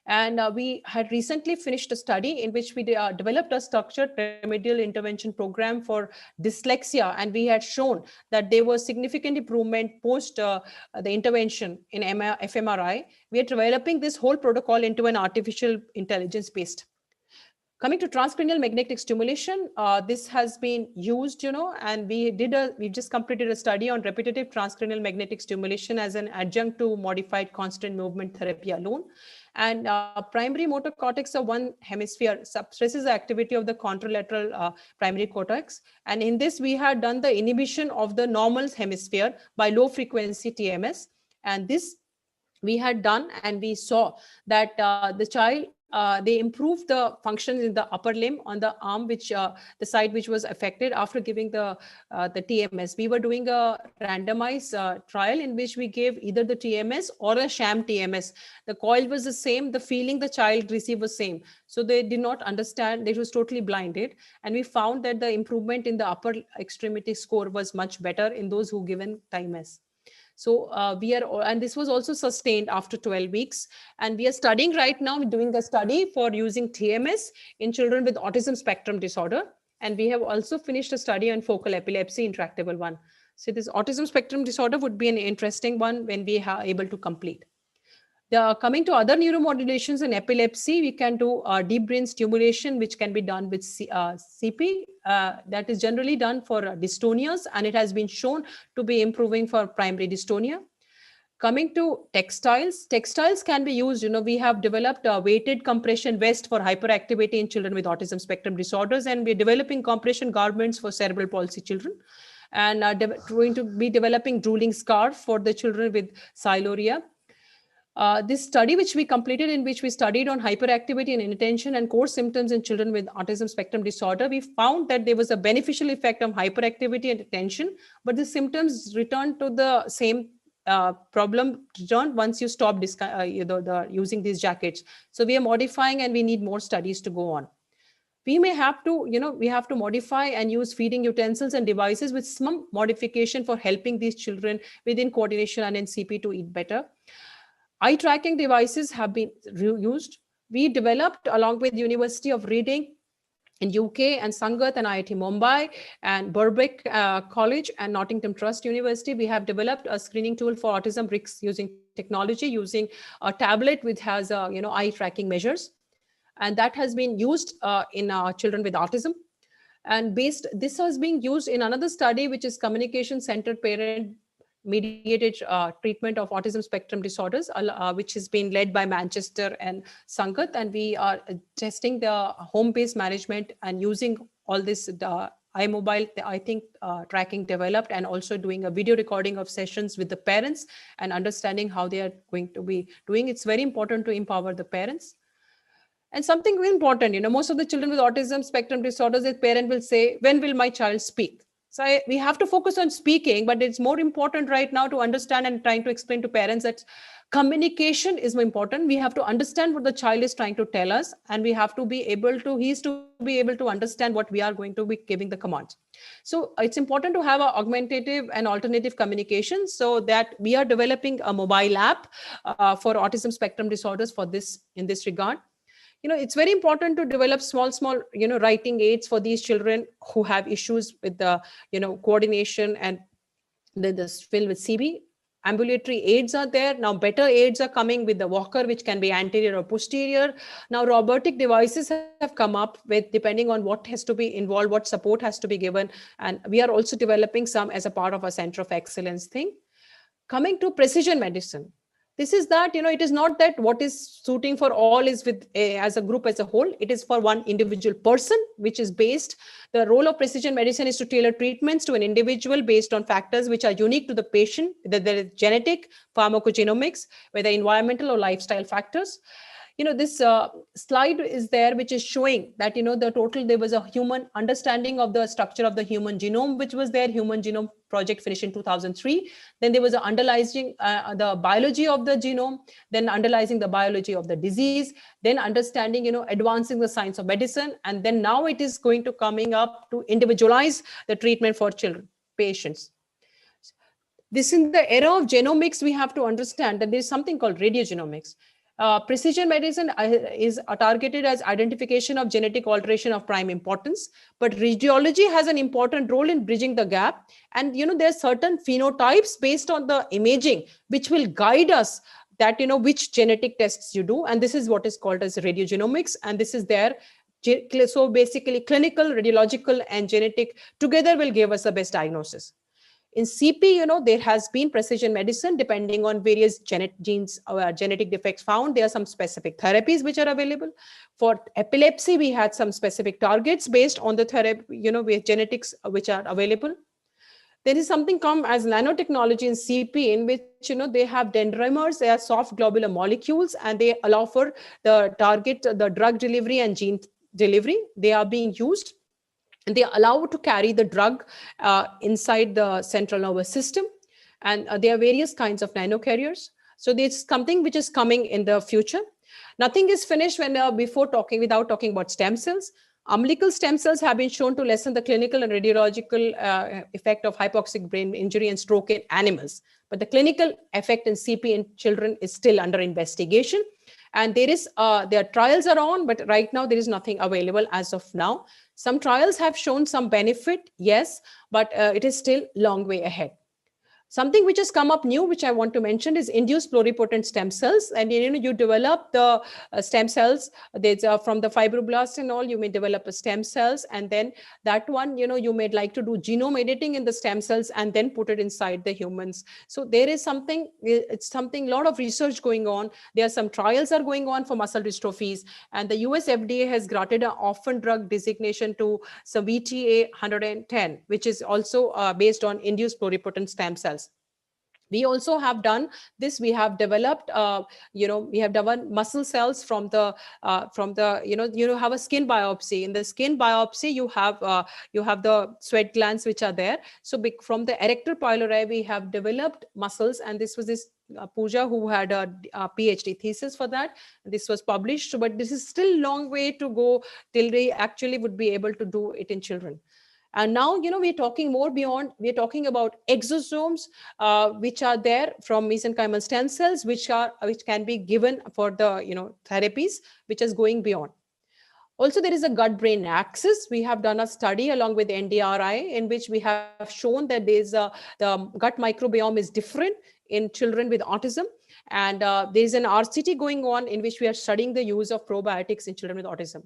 [SPEAKER 3] And we had recently finished a study in which we developed a structured remedial intervention program for dyslexia, and we had shown that there was significant improvement post the intervention in fMRI. We are developing this whole protocol into an artificial intelligence-based. Coming to transcranial magnetic stimulation, this has been used, and we just completed a study on repetitive transcranial magnetic stimulation as an adjunct to modified constant movement therapy alone. And primary motor cortex of one hemisphere suppresses the activity of the contralateral primary cortex. And in this, we had done the inhibition of the normal hemisphere by low frequency TMS. And this we had done, and we saw that the child, they improved the functions in the upper limb on the arm, which the side which was affected after giving the TMS. We were doing a randomized trial in which we gave either the TMS or a sham TMS. The coil was the same, the feeling the child received was same. So they did not understand, it was totally blinded. And we found that the improvement in the upper extremity score was much better in those who given TMS. So and this was also sustained after 12 weeks. And we are studying right now, doing a study for using TMS in children with autism spectrum disorder. And we have also finished a study on focal epilepsy, intractable one. So this autism spectrum disorder would be an interesting one when we are able to complete. Coming to other neuromodulations in epilepsy, we can do deep brain stimulation, which can be done with CP. That is generally done for dystonias, and it has been shown to be improving for primary dystonia. Coming to textiles can be used. We have developed a weighted compression vest for hyperactivity in children with autism spectrum disorders, and we're developing compression garments for cerebral palsy children, and going to be developing drooling scarf for the children with siluria. This study which we completed, in which we studied on hyperactivity and inattention and core symptoms in children with autism spectrum disorder, we found that there was a beneficial effect on hyperactivity and attention, but the symptoms returned to the same problem returned once you stop using these jackets. So we are modifying, and we need more studies to go on. We may have to, we have to modify and use feeding utensils and devices with some modification for helping these children within coordination and in CP to eat better. Eye tracking devices have been used. We developed, along with University of Reading in UK and Sangat and IIT Mumbai and Birkbeck College and Nottingham Trust University, we have developed a screening tool for autism risks using technology, using a tablet which has eye tracking measures. And that has been used in children with autism. And this has been used in another study, which is communication-centered parent mediated treatment of autism spectrum disorders, which has been led by Manchester and Sangat. And we are testing the home-based management and using all this iMobile, I think, tracking developed, and also doing a video recording of sessions with the parents and understanding how they are going to be doing. It's very important to empower the parents. And something very important, most of the children with autism spectrum disorders, the parent will say, when will my child speak? So we have to focus on speaking, but it's more important right now to understand and trying to explain to parents that communication is more important. We have to understand what the child is trying to tell us, and we have to be able to, he's to be able to understand what we are going to be giving the commands. So it's important to have a augmentative and alternative communication, so that we are developing a mobile app for autism spectrum disorders for this, in this regard. It's very important to develop small writing aids for these children who have issues with the coordination, and then this filled with CB. Ambulatory aids are there now. Better aids are coming with the walker, which can be anterior or posterior. Now robotic devices have come up with, depending on what has to be involved, what support has to be given, and we are also developing some as a part of our center of excellence thing. Coming to precision medicine, this is that, it is not that what is suiting for all is with as a group as a whole. It is for one individual person, which is based, the role of precision medicine is to tailor treatments to an individual based on factors which are unique to the patient, whether there is genetic, pharmacogenomics, whether environmental or lifestyle factors. This slide is there, which is showing that, the total, there was a human understanding of the structure of the human genome, which was there. Human genome project finished in 2003. Then there was a underlying the biology of the genome, then underlying the biology of the disease, then understanding, advancing the science of medicine. And then now it is going to coming up to individualize the treatment for children, patients. This, in the era of genomics, we have to understand that there is something called radiogenomics. Precision medicine is targeted as identification of genetic alteration of prime importance, but radiology has an important role in bridging the gap. And there are certain phenotypes based on the imaging which will guide us that which genetic tests you do, and this is what is called as radiogenomics. And this is there. So basically, clinical, radiological, and genetic together will give us the best diagnosis. In CP, there has been precision medicine depending on various genes or genetic defects found. There are some specific therapies which are available. For epilepsy, we had some specific targets based on the therapy, with genetics which are available. There is something called as nanotechnology in CP, in which they have dendrimers. They are soft globular molecules, and they allow for the target, the drug delivery and gene delivery. They are being used, and they allow to carry the drug inside the central nervous system. And there are various kinds of nanocarriers. So there's something which is coming in the future. Nothing is finished when without talking about stem cells. Umbilical stem cells have been shown to lessen the clinical and radiological effect of hypoxic brain injury and stroke in animals. But the clinical effect in CP in children is still under investigation. And their trials are on, but right now there is nothing available as of now. Some trials have shown some benefit, yes, but it is still long way ahead. Something which has come up new, which I want to mention, is induced pluripotent stem cells. And you develop the stem cells. There's from the fibroblast and all, you may develop a stem cells, and then that one, you may like to do genome editing in the stem cells and then put it inside the humans. So there is something, a lot of research going on. There are some trials are going on for muscle dystrophies, and the US FDA has granted an orphan drug designation to some VTA 110, which is also based on induced pluripotent stem cells. We also have done this. We have developed, we have done muscle cells from the, you have a skin biopsy. In the skin biopsy, you have the sweat glands which are there. So from the erector pylori, we have developed muscles, and this was this Pooja who had a PhD thesis for that. This was published, but this is still long way to go till they actually would be able to do it in children. And now, we're talking more beyond. We're talking about exosomes, which are there from mesenchymal stem cells, which can be given for the, therapies, which is going beyond. Also, there is a gut-brain axis. We have done a study along with NDRI in which we have shown that the gut microbiome is different in children with autism. And there is an RCT going on in which we are studying the use of probiotics in children with autism.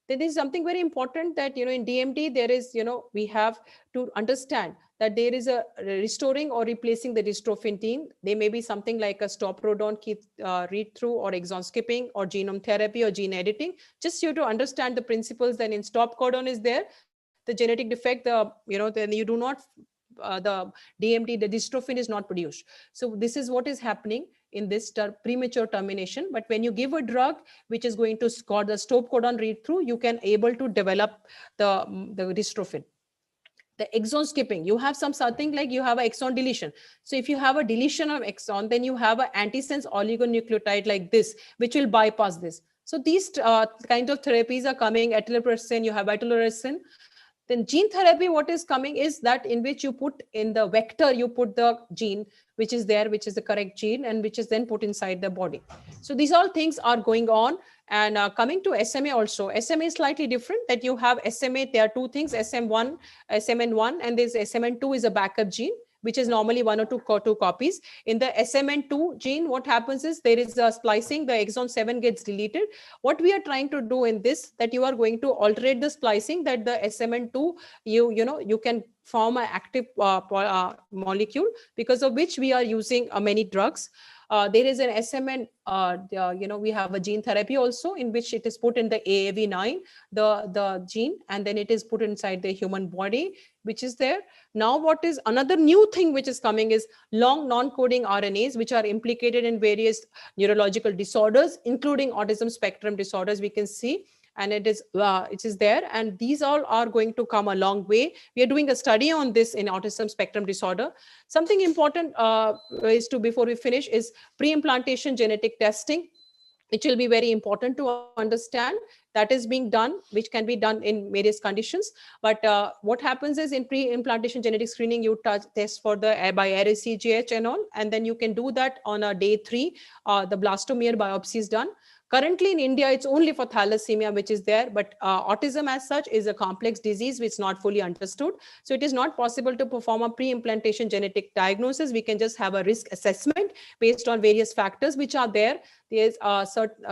[SPEAKER 3] There is something very important that, in DMD, there is, we have to understand that there is a restoring or replacing the dystrophin gene. There may be something like a stop codon read through, or exon skipping, or genome therapy, or gene editing. Just you to understand the principles. Then in stop codon is there, the genetic defect, then you do not, the DMT, the dystrophin is not produced. So this is what is happening in this premature termination. But when you give a drug which is going to score the stop codon read through, you can able to develop the dystrophin. The exon skipping, you have something like you have an exon deletion. So if you have a deletion of exon, then you have an antisense oligonucleotide like this, which will bypass this. So these kind of therapies are coming. Eteplirsen, you have eteplirsen. Then gene therapy, what is coming is that in which you put in the vector, you put the gene which is there, which is the correct gene, and which is then put inside the body. So these all things are going on. And coming to SMA also, SMA is slightly different, that you have SMA, there are two things, SMN1, and this SMN2 is a backup gene, which is normally one or two copies. In the SMN2 gene, what happens is there is a splicing, the exon 7 gets deleted. What we are trying to do in this, that you are going to alterate the splicing, that the SMN2, you can form an active molecule, because of which we are using many drugs. There is an SMN, we have a gene therapy also, in which it is put in the AAV9, the gene, and then it is put inside the human body, which is there. Now, what is another new thing which is coming is long non-coding RNAs, which are implicated in various neurological disorders, including autism spectrum disorders, we can see. And it is there, and these all are going to come a long way. We are doing a study on this in autism spectrum disorder. Something important is to, before we finish, is pre-implantation genetic testing. It will be very important to understand. That is being done, which can be done in various conditions. But what happens is, in pre-implantation genetic screening, you test for the by RACGH and all, and then you can do that on a day 3. The blastomere biopsy is done. Currently in India, it's only for thalassemia which is there, but autism as such is a complex disease which is not fully understood. So it is not possible to perform a pre-implantation genetic diagnosis. We can just have a risk assessment based on various factors which are there. There's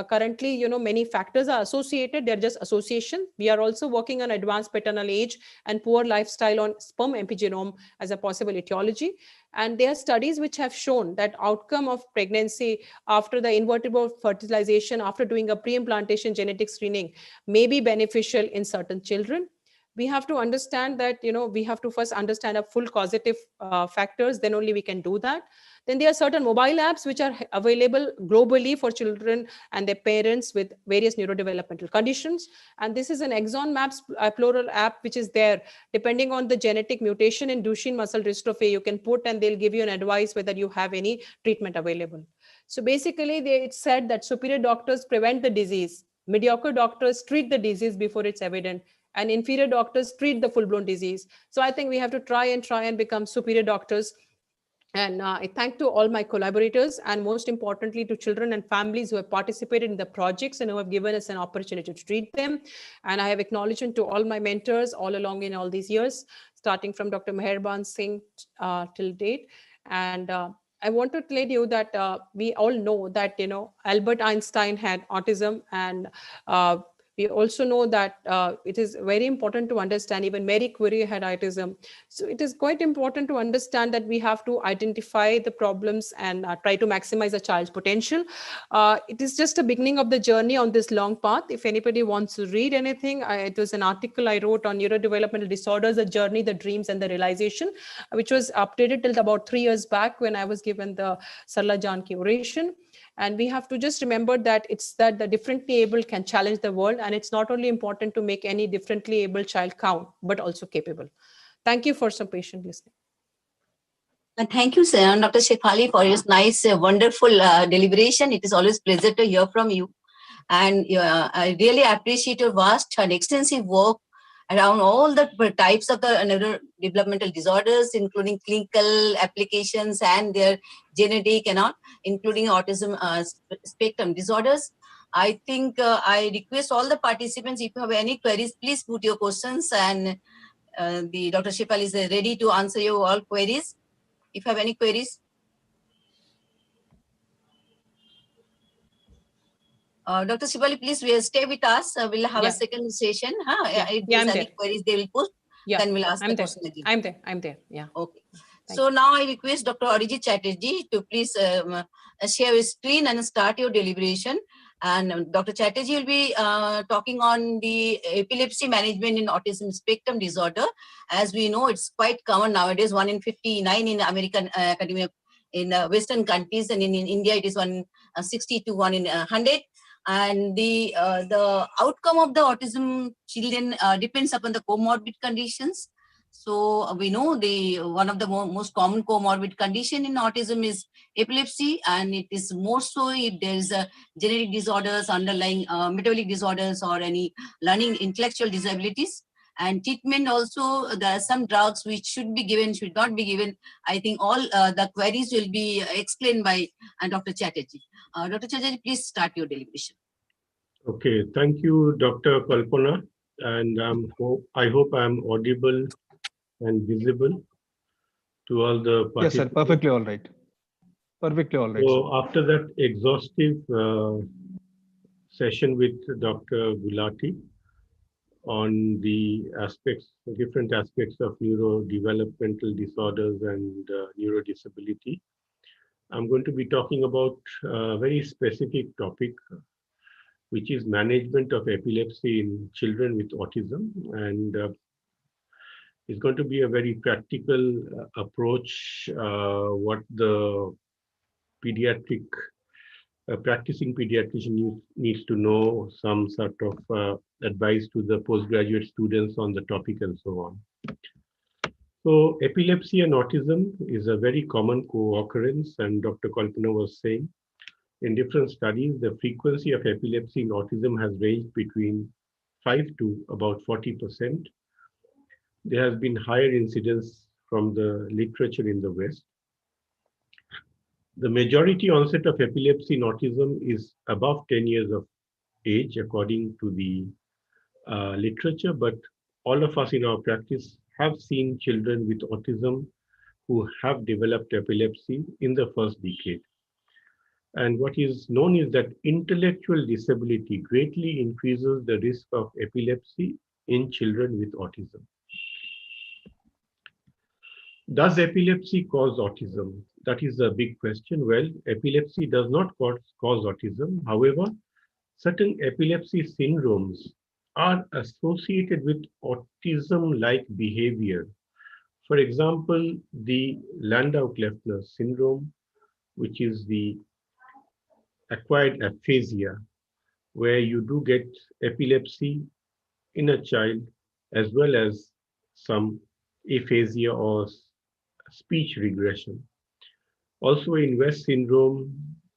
[SPEAKER 3] currently, many factors are associated. They're just association. We are also working on advanced paternal age and poor lifestyle on sperm epigenome as a possible etiology. And there are studies which have shown that outcome of pregnancy after the invertebrate fertilization, after doing a pre-implantation genetic screening, may be beneficial in certain children. We have to understand that, we have to first understand a full causative factors, then only we can do that. Then there are certain mobile apps which are available globally for children and their parents with various neurodevelopmental conditions. And this is an Exon Maps plural app which is there. Depending on the genetic mutation in Duchenne muscle dystrophy, you can put, and they'll give you an advice whether you have any treatment available. So basically, it's said that superior doctors prevent the disease, mediocre doctors treat the disease before it's evident, and inferior doctors treat the full-blown disease. So I think we have to try and become superior doctors. And I thank to all my collaborators, and most importantly to children and families who have participated in the projects and who have given us an opportunity to treat them. And I have acknowledgement to all my mentors all along in all these years, starting from Dr. Meherban Singh till date. And I want to tell you that we all know that, Albert Einstein had autism, and we also know that it is very important to understand even Marie Curie had autism. So it is quite important to understand that we have to identify the problems and try to maximize a child's potential. It is just a beginning of the journey on this long path. If anybody wants to read anything, it was an article I wrote on neurodevelopmental disorders, the journey, the dreams, and the realization, which was updated till about 3 years back when I was given the Sarla Janki oration. And we have to just remember that it's that the differently able can challenge the world. And it's not only important to make any differently able child count, but also capable. Thank you for some patient listening.
[SPEAKER 2] And thank you, sir, Dr. Shefali, for your nice, wonderful deliberation. It is always pleasure to hear from you. And I really appreciate your vast and extensive work around all the types of the neurodevelopmental disorders, including clinical applications and their genetic and all, including autism spectrum disorders. I think I request all the participants, if you have any queries, please put your questions, and the Dr. Shefali is ready to answer your all queries. If you have any queries. Dr. Shefali, please stay with us. We'll have a second session. If there's any queries, they will put. Then we'll ask the question again.
[SPEAKER 3] I'm there. Yeah.
[SPEAKER 2] Okay. So now I request Dr. Arijit Chatterjee to please share your screen and start your deliberation. And Dr. Chatterjee will be talking on the epilepsy management in autism spectrum disorder. As we know, it's quite common nowadays, 1 in 59 in American Academy of, in Western countries, and in India it is 160 to 1 in 100. And the outcome of the autism children depends upon the comorbid conditions. So we know the one of the most common comorbid condition in autism is epilepsy, and it is more so if there is a genetic disorders, underlying metabolic disorders, or any learning intellectual disabilities. And treatment also, there are some drugs which should be given, should not be given. I think all the queries will be explained by Dr. Chatterjee. Dr. Chatterjee, please start your deliberation.
[SPEAKER 4] Okay, thank you, Dr. Kalpana, and I hope I'm audible and visible to all the participants.
[SPEAKER 1] Yes, sir. Perfectly all right. Perfectly all right.
[SPEAKER 4] So after that exhaustive session with Dr. Gulati on the aspects, different aspects of neurodevelopmental disorders and neurodisability, I'm going to be talking about a very specific topic, which is management of epilepsy in children with autism. And it's going to be a very practical approach, what the pediatric practicing pediatrician needs to know, some sort of advice to the postgraduate students on the topic and so on. So epilepsy and autism is a very common co-occurrence, and Dr. Kalpana was saying, in different studies, the frequency of epilepsy in autism has ranged between 5 to about 40%. There has been higher incidence from the literature in the West. The majority onset of epilepsy in autism is above 10 years of age, according to the literature, but all of us in our practice have seen children with autism who have developed epilepsy in the first decade. And what is known is that intellectual disability greatly increases the risk of epilepsy in children with autism. Does epilepsy cause autism? That is a big question. Well, epilepsy does not cause autism. However, certain epilepsy syndromes are associated with autism-like behavior. For example, the Landau-Kleffner syndrome, which is the acquired aphasia, where you do get epilepsy in a child, as well as some aphasia or speech regression. Also in West syndrome,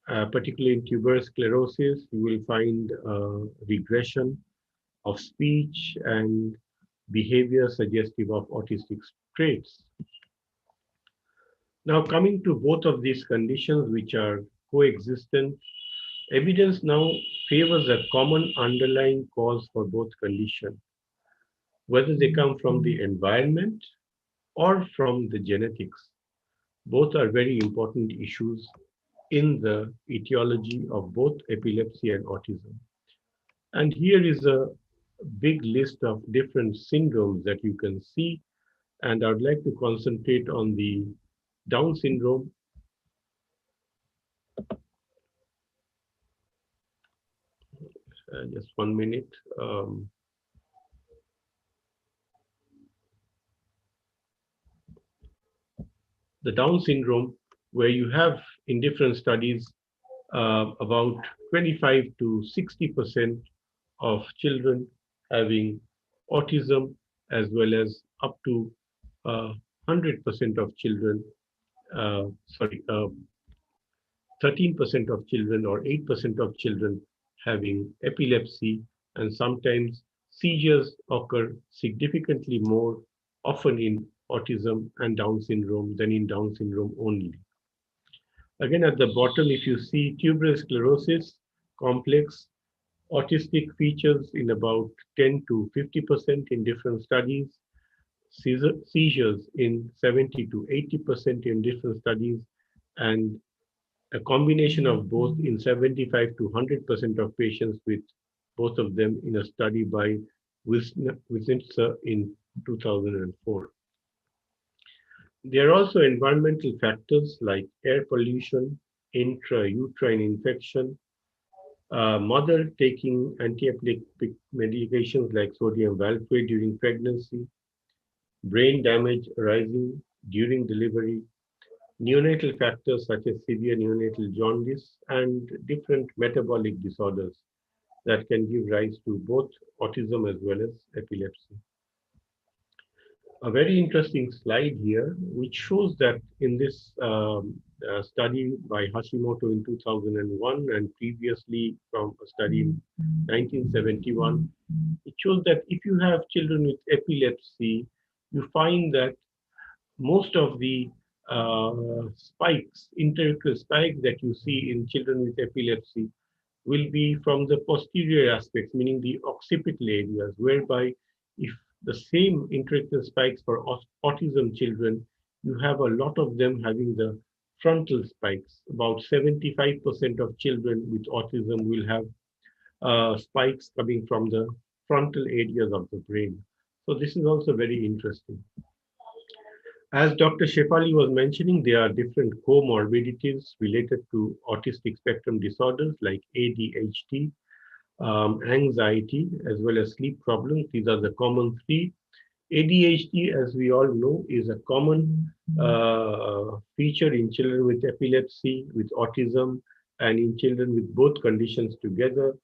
[SPEAKER 4] particularly in tuberous sclerosis, you will find regression of speech and behavior suggestive of autistic traits. Now coming to both of these conditions, which are coexistent, evidence now favors a common underlying cause for both conditions, whether they come from the environment or from the genetics. Both are very important issues in the etiology of both epilepsy and autism. And here is a big list of different syndromes that you can see. And I'd like to concentrate on the Down syndrome. Just 1 minute. The Down syndrome, where you have in different studies about 25 to 60% of children having autism, as well as up to 100% of children, 13% of children or 8% of children having epilepsy, and sometimes seizures occur significantly more often in autism and Down syndrome than in Down syndrome only. Again, at the bottom, if you see tuberous sclerosis, complex autistic features in about 10 to 50% in different studies, seizures in 70 to 80% in different studies, and a combination of both in 75 to 100% of patients with both of them in a study by Wisnitzer in 2004. There are also environmental factors like air pollution, intrauterine infection, mother taking anti-epileptic medications like sodium valproate during pregnancy, brain damage arising during delivery, neonatal factors such as severe neonatal jaundice, and different metabolic disorders that can give rise to both autism as well as epilepsy. A very interesting slide here, which shows that in this study by Hashimoto in 2001 and previously from a study in 1971, it shows that if you have children with epilepsy, you find that most of the spikes, intraocular spikes that you see in children with epilepsy will be from the posterior aspects, meaning the occipital areas, whereby if the same intraocular spikes for autism children, you have a lot of them having the frontal spikes. About 75% of children with autism will have spikes coming from the frontal areas of the brain. So this is also very interesting. As Dr. Shefali was mentioning, there are different comorbidities related to autistic spectrum disorders like ADHD, anxiety, as well as sleep problems. These are the common three. ADHD, as we all know, is a common feature in children with epilepsy, with autism, and in children with both conditions together.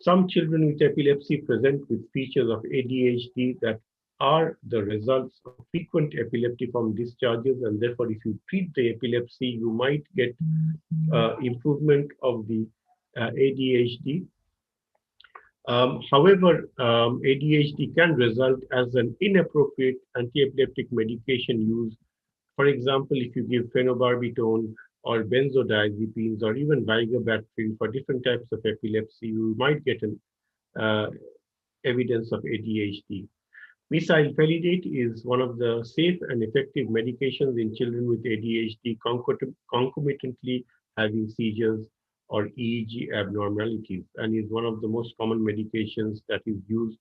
[SPEAKER 4] Some children with epilepsy present with features of ADHD that are the results of frequent epileptiform discharges, and therefore, if you treat the epilepsy, you might get improvement of the ADHD. However, ADHD can result as an inappropriate anti-epileptic medication use. For example, if you give phenobarbital or benzodiazepines or even vigabatrin for different types of epilepsy, you might get an evidence of ADHD. Methylphenidate is one of the safe and effective medications in children with ADHD concomitantly having seizures or EEG abnormalities, and is one of the most common medications that is used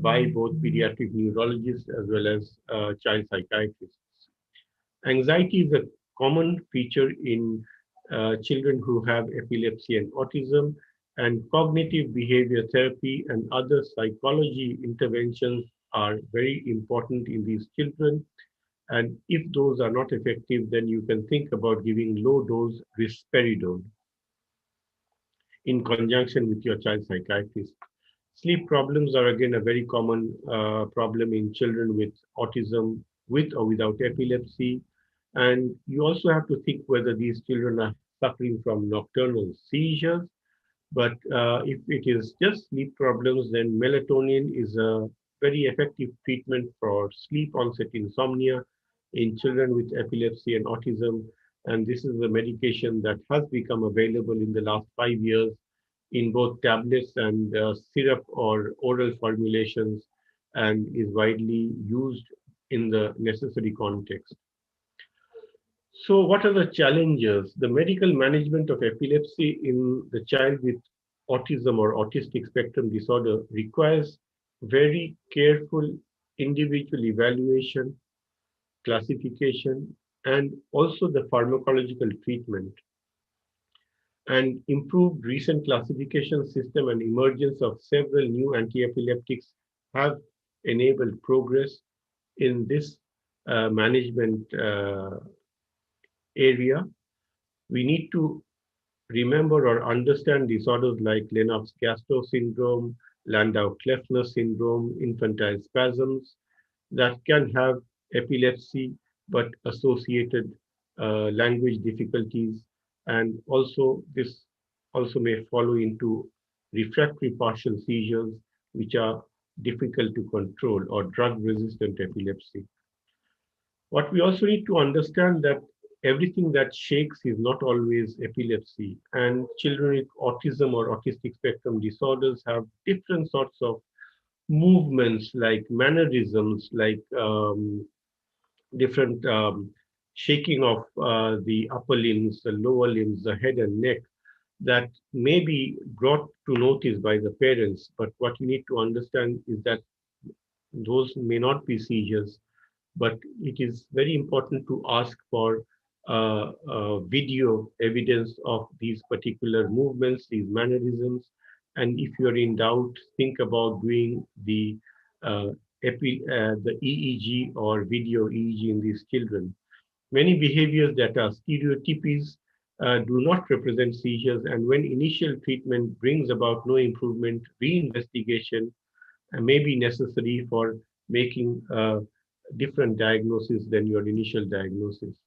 [SPEAKER 4] by both pediatric neurologists as well as child psychiatrists. Anxiety is a common feature in children who have epilepsy and autism, and cognitive behavior therapy and other psychology interventions are very important in these children. And if those are not effective, then you can think about giving low dose risperidone in conjunction with your child psychiatrist. Sleep problems are again a very common problem in children with autism, with or without epilepsy. And you also have to think whether these children are suffering from nocturnal seizures. But if it is just sleep problems, then melatonin is a very effective treatment for sleep onset insomnia in children with epilepsy and autism. And this is a medication that has become available in the last 5 years in both tablets and syrup or oral formulations, and is widely used in the necessary context. So what are the challenges? The medical management of epilepsy in the child with autism or autistic spectrum disorder requires very careful individual evaluation, classification, and also the pharmacological treatment. And improved recent classification system and emergence of several new anti-epileptics have enabled progress in this management area. We need to remember or understand disorders like Lennox-Gastaut syndrome, Landau-Kleffner syndrome, infantile spasms that can have epilepsy but associated language difficulties, and also this also may follow into refractory partial seizures, which are difficult to control, or drug-resistant epilepsy. What we also need to understand that everything that shakes is not always epilepsy, and children with autism or autistic spectrum disorders have different sorts of movements, like mannerisms, like different shaking of the upper limbs, the lower limbs, the head and neck, that may be brought to notice by the parents. But what you need to understand is that those may not be seizures, but it is very important to ask for video evidence of these particular movements, these mannerisms. And if you're in doubt, think about doing uh, the EEG or video EEG in these children. Many behaviors that are stereotypies do not represent seizures, and when initial treatment brings about no improvement, reinvestigation may be necessary for making a different diagnosis than your initial diagnosis.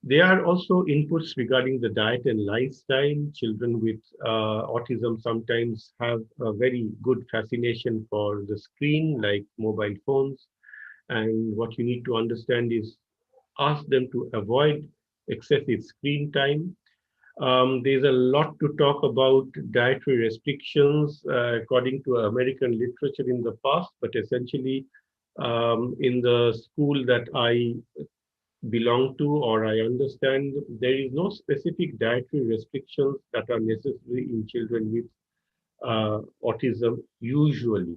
[SPEAKER 4] There are also inputs regarding the diet and lifestyle. Children with autism sometimes have a very good fascination for the screen, like mobile phones. And what you need to understand is ask them to avoid excessive screen time. There's a lot to talk about dietary restrictions according to American literature in the past, but essentially in the school that I belong to or I understand, there is no specific dietary restrictions that are necessary in children with autism usually.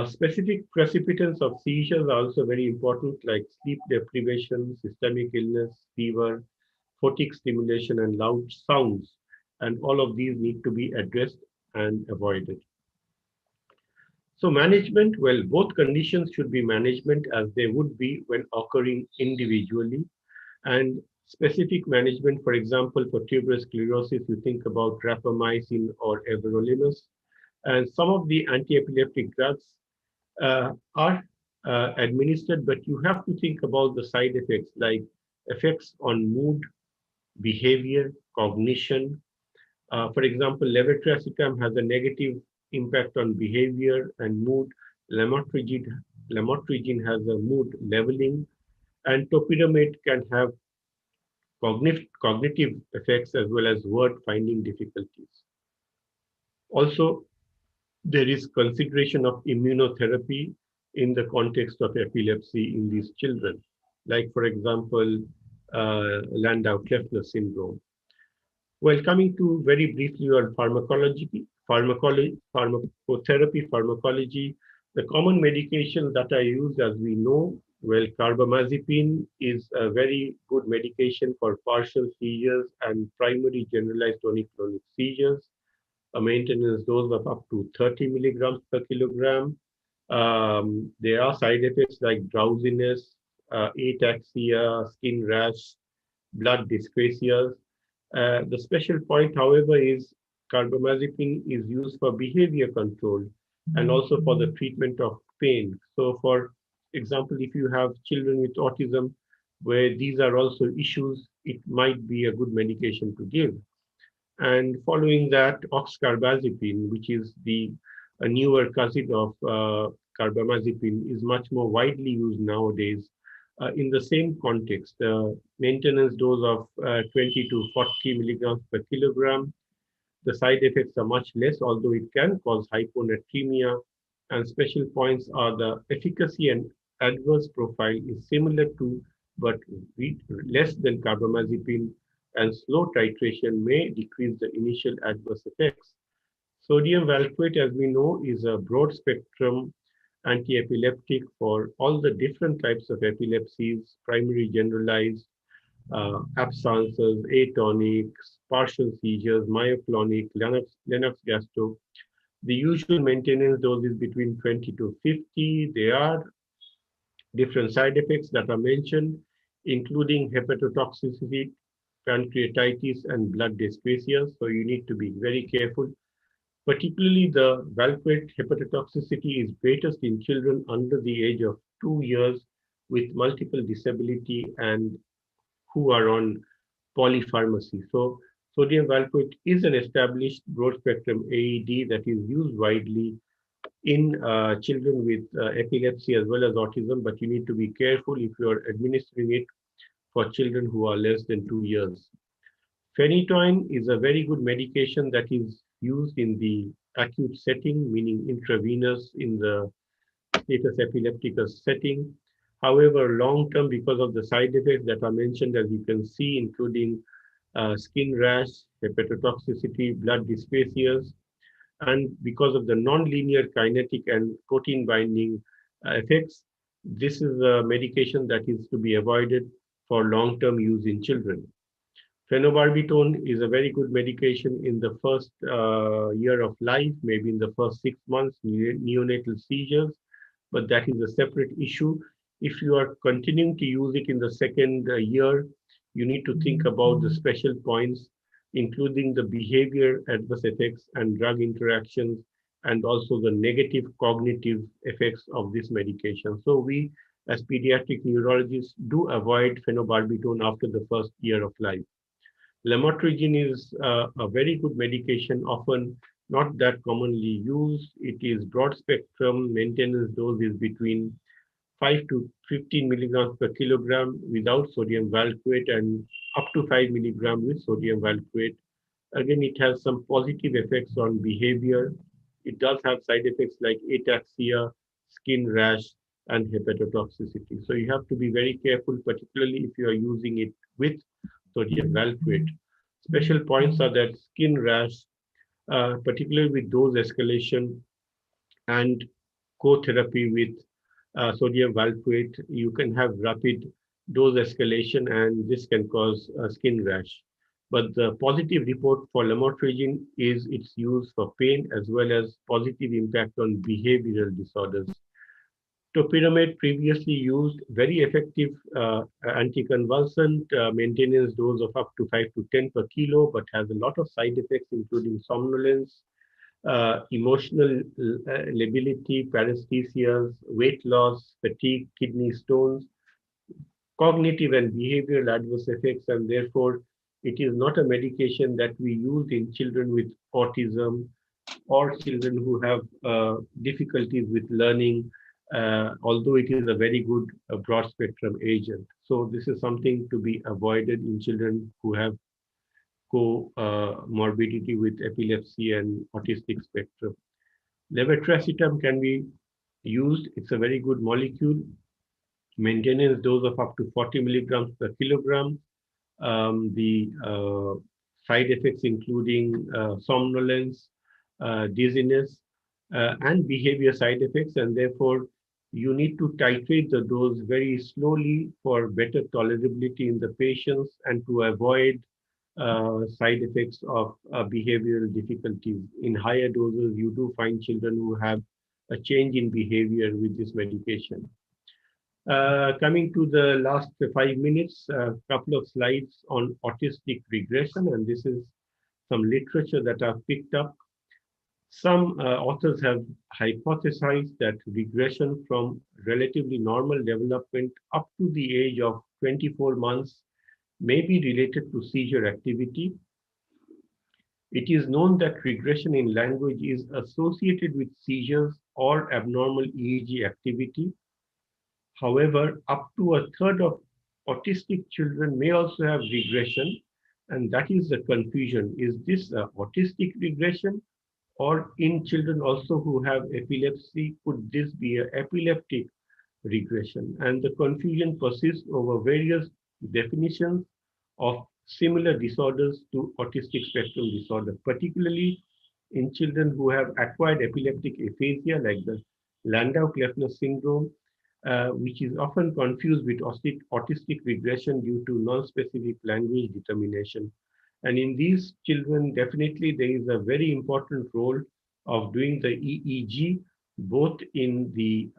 [SPEAKER 4] Specific precipitants of seizures are also very important, like sleep deprivation, systemic illness, fever, photic stimulation, and loud sounds. And all of these need to be addressed and avoided. So management, well, both conditions should be management as they would be when occurring individually. And specific management, for example, for tuberous sclerosis, you think about rapamycin or everolimus. And some of the anti-epileptic drugs are administered, but you have to think about the side effects like effects on mood, behavior, cognition. For example, levetiracetam has a negative impact on behavior and mood. Lamotrigine has a mood leveling, and topiramate can have cognitive effects as well as word finding difficulties. Also, there is consideration of immunotherapy in the context of epilepsy in these children, like, for example, Landau-Kleffner syndrome. Well, coming to very briefly on pharmacotherapy, pharmacology, the common medications that are used, as we know, well, carbamazepine is a very good medication for partial seizures and primary generalized tonic-clonic seizures, a maintenance dose of up to 30 milligrams per kilogram. There are side effects like drowsiness, ataxia, skin rash, blood dyscrasias. The special point, however, is carbamazepine is used for behavior control and also for the treatment of pain. So, for example, if you have children with autism where these are also issues, it might be a good medication to give. And following that, oxcarbazepine, which is a newer cousin of carbamazepine, is much more widely used nowadays in the same context. Maintenance dose of 20 to 40 milligrams per kilogram. The side effects are much less, although it can cause hyponatremia. And special points are the efficacy and adverse profile is similar to, but less than carbamazepine, and slow titration may decrease the initial adverse effects. Sodium valproate, as we know, is a broad spectrum anti-epileptic for all the different types of epilepsies, primary generalized, absences, atonics, partial seizures, myoclonic, Lennox-Gastaut. The usual maintenance dose is between 20 to 50. There are different side effects that are mentioned, including hepatotoxicity, pancreatitis, and blood dyscrasia. So you need to be very careful. Particularly the valproate hepatotoxicity is greatest in children under the age of 2 years with multiple disability and who are on polypharmacy. So sodium valproate is an established broad spectrum AED that is used widely in children with epilepsy as well as autism, but you need to be careful if you are administering it for children who are less than 2 years. Phenytoin is a very good medication that is used in the acute setting, meaning intravenous in the status epilepticus setting. However, long term, because of the side effects that are mentioned, as you can see, including skin rash, hepatotoxicity, blood dyscrasias, and because of the non-linear kinetic and protein binding effects, this is a medication that is to be avoided for long-term use in children. Phenobarbital is a very good medication in the first year of life, maybe in the first 6 months, neonatal seizures, but that is a separate issue. If you are continuing to use it in the second year, you need to think about the special points, including the behavior adverse effects and drug interactions, and also the negative cognitive effects of this medication. So we, as pediatric neurologists, do avoid phenobarbital after the first year of life. Lamotrigine is a very good medication, often not that commonly used. It is broad spectrum. Maintenance dose is between 5 to 15 milligrams per kilogram without sodium valproate and up to 5 milligrams with sodium valproate. Again, it has some positive effects on behavior. It does have side effects like ataxia, skin rash, and hepatotoxicity. So you have to be very careful, particularly if you are using it with sodium valproate. Special points are that skin rash, particularly with dose escalation and co-therapy with sodium valproate, you can have rapid dose escalation and this can cause skin rash. But the positive report for lamotrigine is its use for pain as well as positive impact on behavioral disorders. Topiramate, previously used, very effective anticonvulsant, maintenance dose of up to 5 to 10 per kilo, but has a lot of side effects, including somnolence, emotional lability, paresthesias, weight loss, fatigue, kidney stones, cognitive and behavioral adverse effects, and therefore it is not a medication that we use in children with autism or children who have difficulties with learning, although it is a very good broad spectrum agent. So this is something to be avoided in children who have comorbidity with epilepsy and autistic spectrum. Levetiracetam can be used. It's a very good molecule. Maintenance dose of up to 40 milligrams per kilogram. The side effects including somnolence, dizziness, and behavior side effects, and therefore you need to titrate the dose very slowly for better tolerability in the patients and to avoid side effects of behavioral difficulties. In higher doses, you do find children who have a change in behavior with this medication. Coming to the last 5 minutes, a couple of slides on autistic regression, and this is some literature that I've picked up. Some authors have hypothesized that regression from relatively normal development up to the age of 24 months may be related to seizure activity. It is known that regression in language is associated with seizures or abnormal EEG activity. However, up to a third of autistic children may also have regression, and that is the confusion. Is this an autistic regression? Or in children also who have epilepsy, could this be an epileptic regression? And the confusion persists over various definitions of similar disorders to autistic spectrum disorder, particularly in children who have acquired epileptic aphasia like the Landau-Kleffner syndrome, which is often confused with autistic regression due to non-specific language determination. And in these children, definitely there is a very important role of doing the EEG, both in the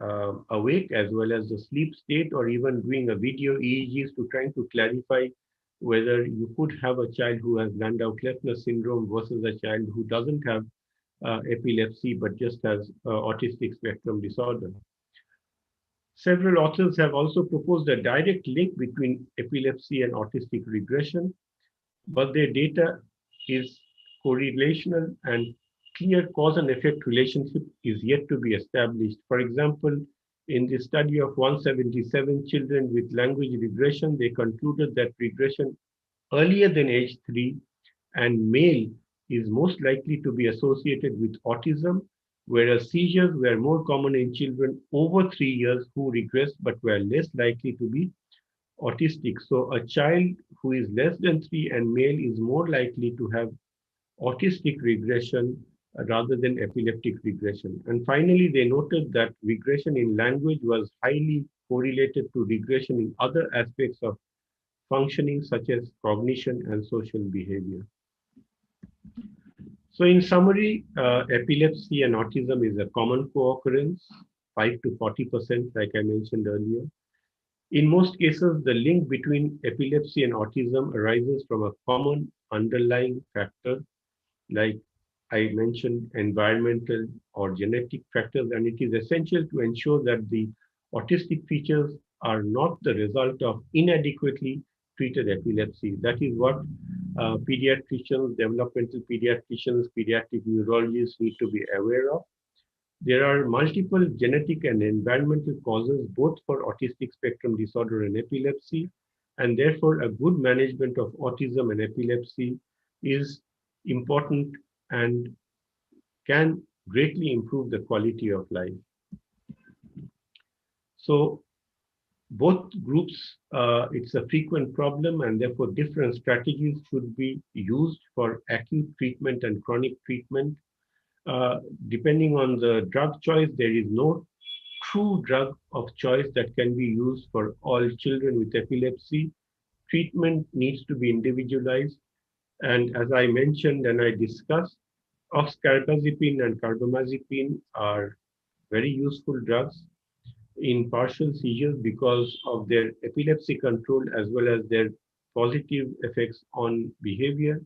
[SPEAKER 4] awake as well as the sleep state, or even doing a video EEGs to try to clarify whether you could have a child who has Landau-Kleffner syndrome versus a child who doesn't have epilepsy but just has autistic spectrum disorder. Several authors have also proposed a direct link between epilepsy and autistic regression, but their data is correlational and clear cause and effect relationship is yet to be established. For example, in the study of 177 children with language regression, they concluded that regression earlier than age 3 and male is most likely to be associated with autism, whereas seizures were more common in children over 3 years who regressed but were less likely to be autistic. So a child who is less than 3 and male is more likely to have autistic regression rather than epileptic regression. And finally, they noted that regression in language was highly correlated to regression in other aspects of functioning such as cognition and social behavior. So in summary, epilepsy and autism is a common co-occurrence, 5 to 40%, like I mentioned earlier. In most cases, the link between epilepsy and autism arises from a common underlying factor, like I mentioned, environmental or genetic factors, and it is essential to ensure that the autistic features are not the result of inadequately treated epilepsy. That is what pediatricians, developmental pediatricians, pediatric neurologists need to be aware of. There are multiple genetic and environmental causes both for autistic spectrum disorder and epilepsy, and therefore a good management of autism and epilepsy is important and can greatly improve the quality of life. So both groups, it's a frequent problem, and therefore different strategies should be used for acute treatment and chronic treatment. Depending on the drug choice, there is no true drug of choice that can be used for all children with epilepsy. Treatment needs to be individualized. And as I mentioned and I discussed, oxcarbazepine and carbamazepine are very useful drugs in partial seizures because of their epilepsy control as well as their positive effects on behavior.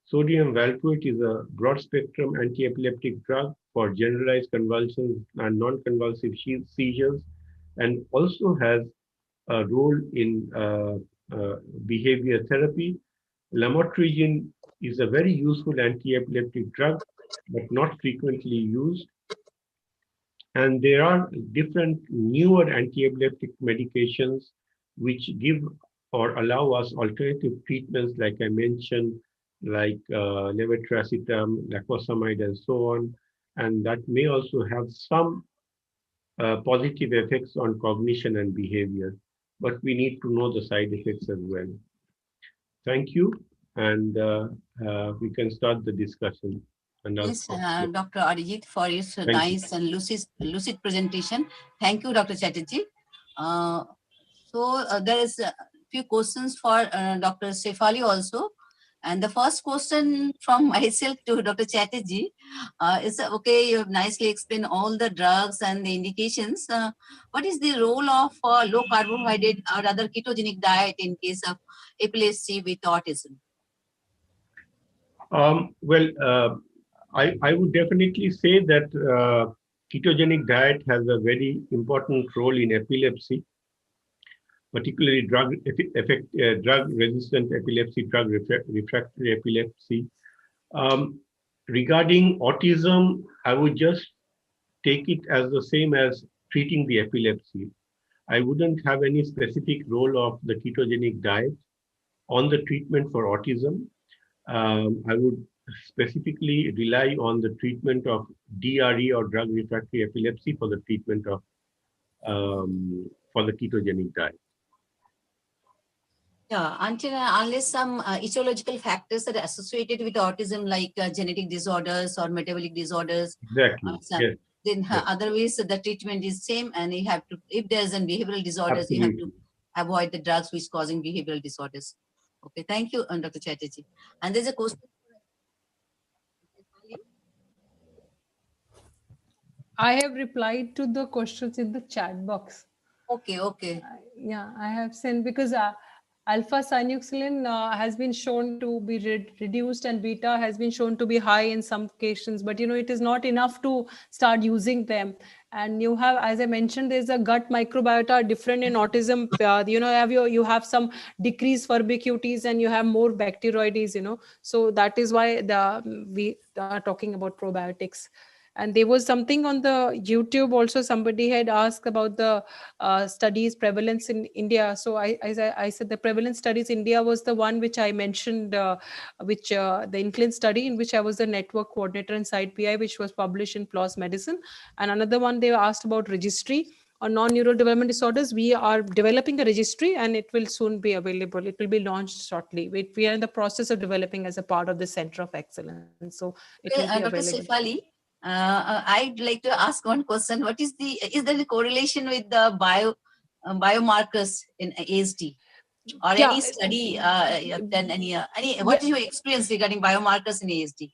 [SPEAKER 4] Sodium valproate is a broad spectrum anti-epileptic drug for generalized convulsions and non-convulsive seizures, and also has a role in behavior therapy. Lamotrigine is a very useful anti-epileptic drug, but not frequently used. And there are different newer anti-epileptic medications which give or allow us alternative treatments, like I mentioned, like levetiracetam, lacosamide, and so on. And that may also have some positive effects on cognition and behavior, but we need to know the side effects as well. Thank you, and we can start the discussion. And
[SPEAKER 2] Yes, Dr. Arijit, for your nice and lucid presentation. Thank you, Dr. Chatterjee. There is a few questions for Dr. Shefali also. And the first question from myself to Dr. Chatterjee is, okay, you have nicely explained all the drugs and the indications. What is the role of low carbohydrate or other ketogenic diet in case of epilepsy with autism?
[SPEAKER 4] I would definitely say that ketogenic diet has a very important role in epilepsy, particularly drug-resistant epilepsy, drug-refractory epilepsy. Regarding autism, I would just take it as the same as treating the epilepsy. I wouldn't have any specific role of the ketogenic diet on the treatment for autism. I would specifically rely on the treatment of DRE or drug refractory epilepsy for the treatment of for the ketogenic diet.
[SPEAKER 2] Yeah, unless some etiological factors are associated with autism, like genetic disorders or metabolic disorders.
[SPEAKER 4] Exactly. Yes.
[SPEAKER 2] Then yes. Otherwise the treatment is same, and you have to, if there's a behavioral disorders, absolutely, you have to avoid the drugs which causing behavioral disorders. Okay, thank you, Dr. Chatterjee. And there's a question.
[SPEAKER 3] I have replied to the questions in the chat box.
[SPEAKER 2] Okay.
[SPEAKER 3] Yeah, I have sent, because alpha-synuclein has been shown to be reduced and beta has been shown to be high in some cases, but it is not enough to start using them. And you have, as I mentioned, there's a gut microbiota different in autism. You have some decreased forbicuities and you have more bacteroides. So that is why we are talking about probiotics. And there was something on the YouTube also, somebody had asked about the studies prevalence in India. So I said the prevalence studies India was the one which I mentioned, the INCLIN study, in which I was the network coordinator and site PI, which was published in PLOS Medicine. And another one, they asked about registry on non-neural development disorders. We are developing a registry and it will soon be available. It will be launched shortly. We are in the process of developing as a part of the Center of Excellence. So it will be
[SPEAKER 2] Dr.
[SPEAKER 3] available.
[SPEAKER 2] Shefali, I'd like to ask one question. Is there a correlation with the biomarkers in ASD? or
[SPEAKER 3] Yeah.
[SPEAKER 2] any study you have done? What is your experience regarding biomarkers in ASD?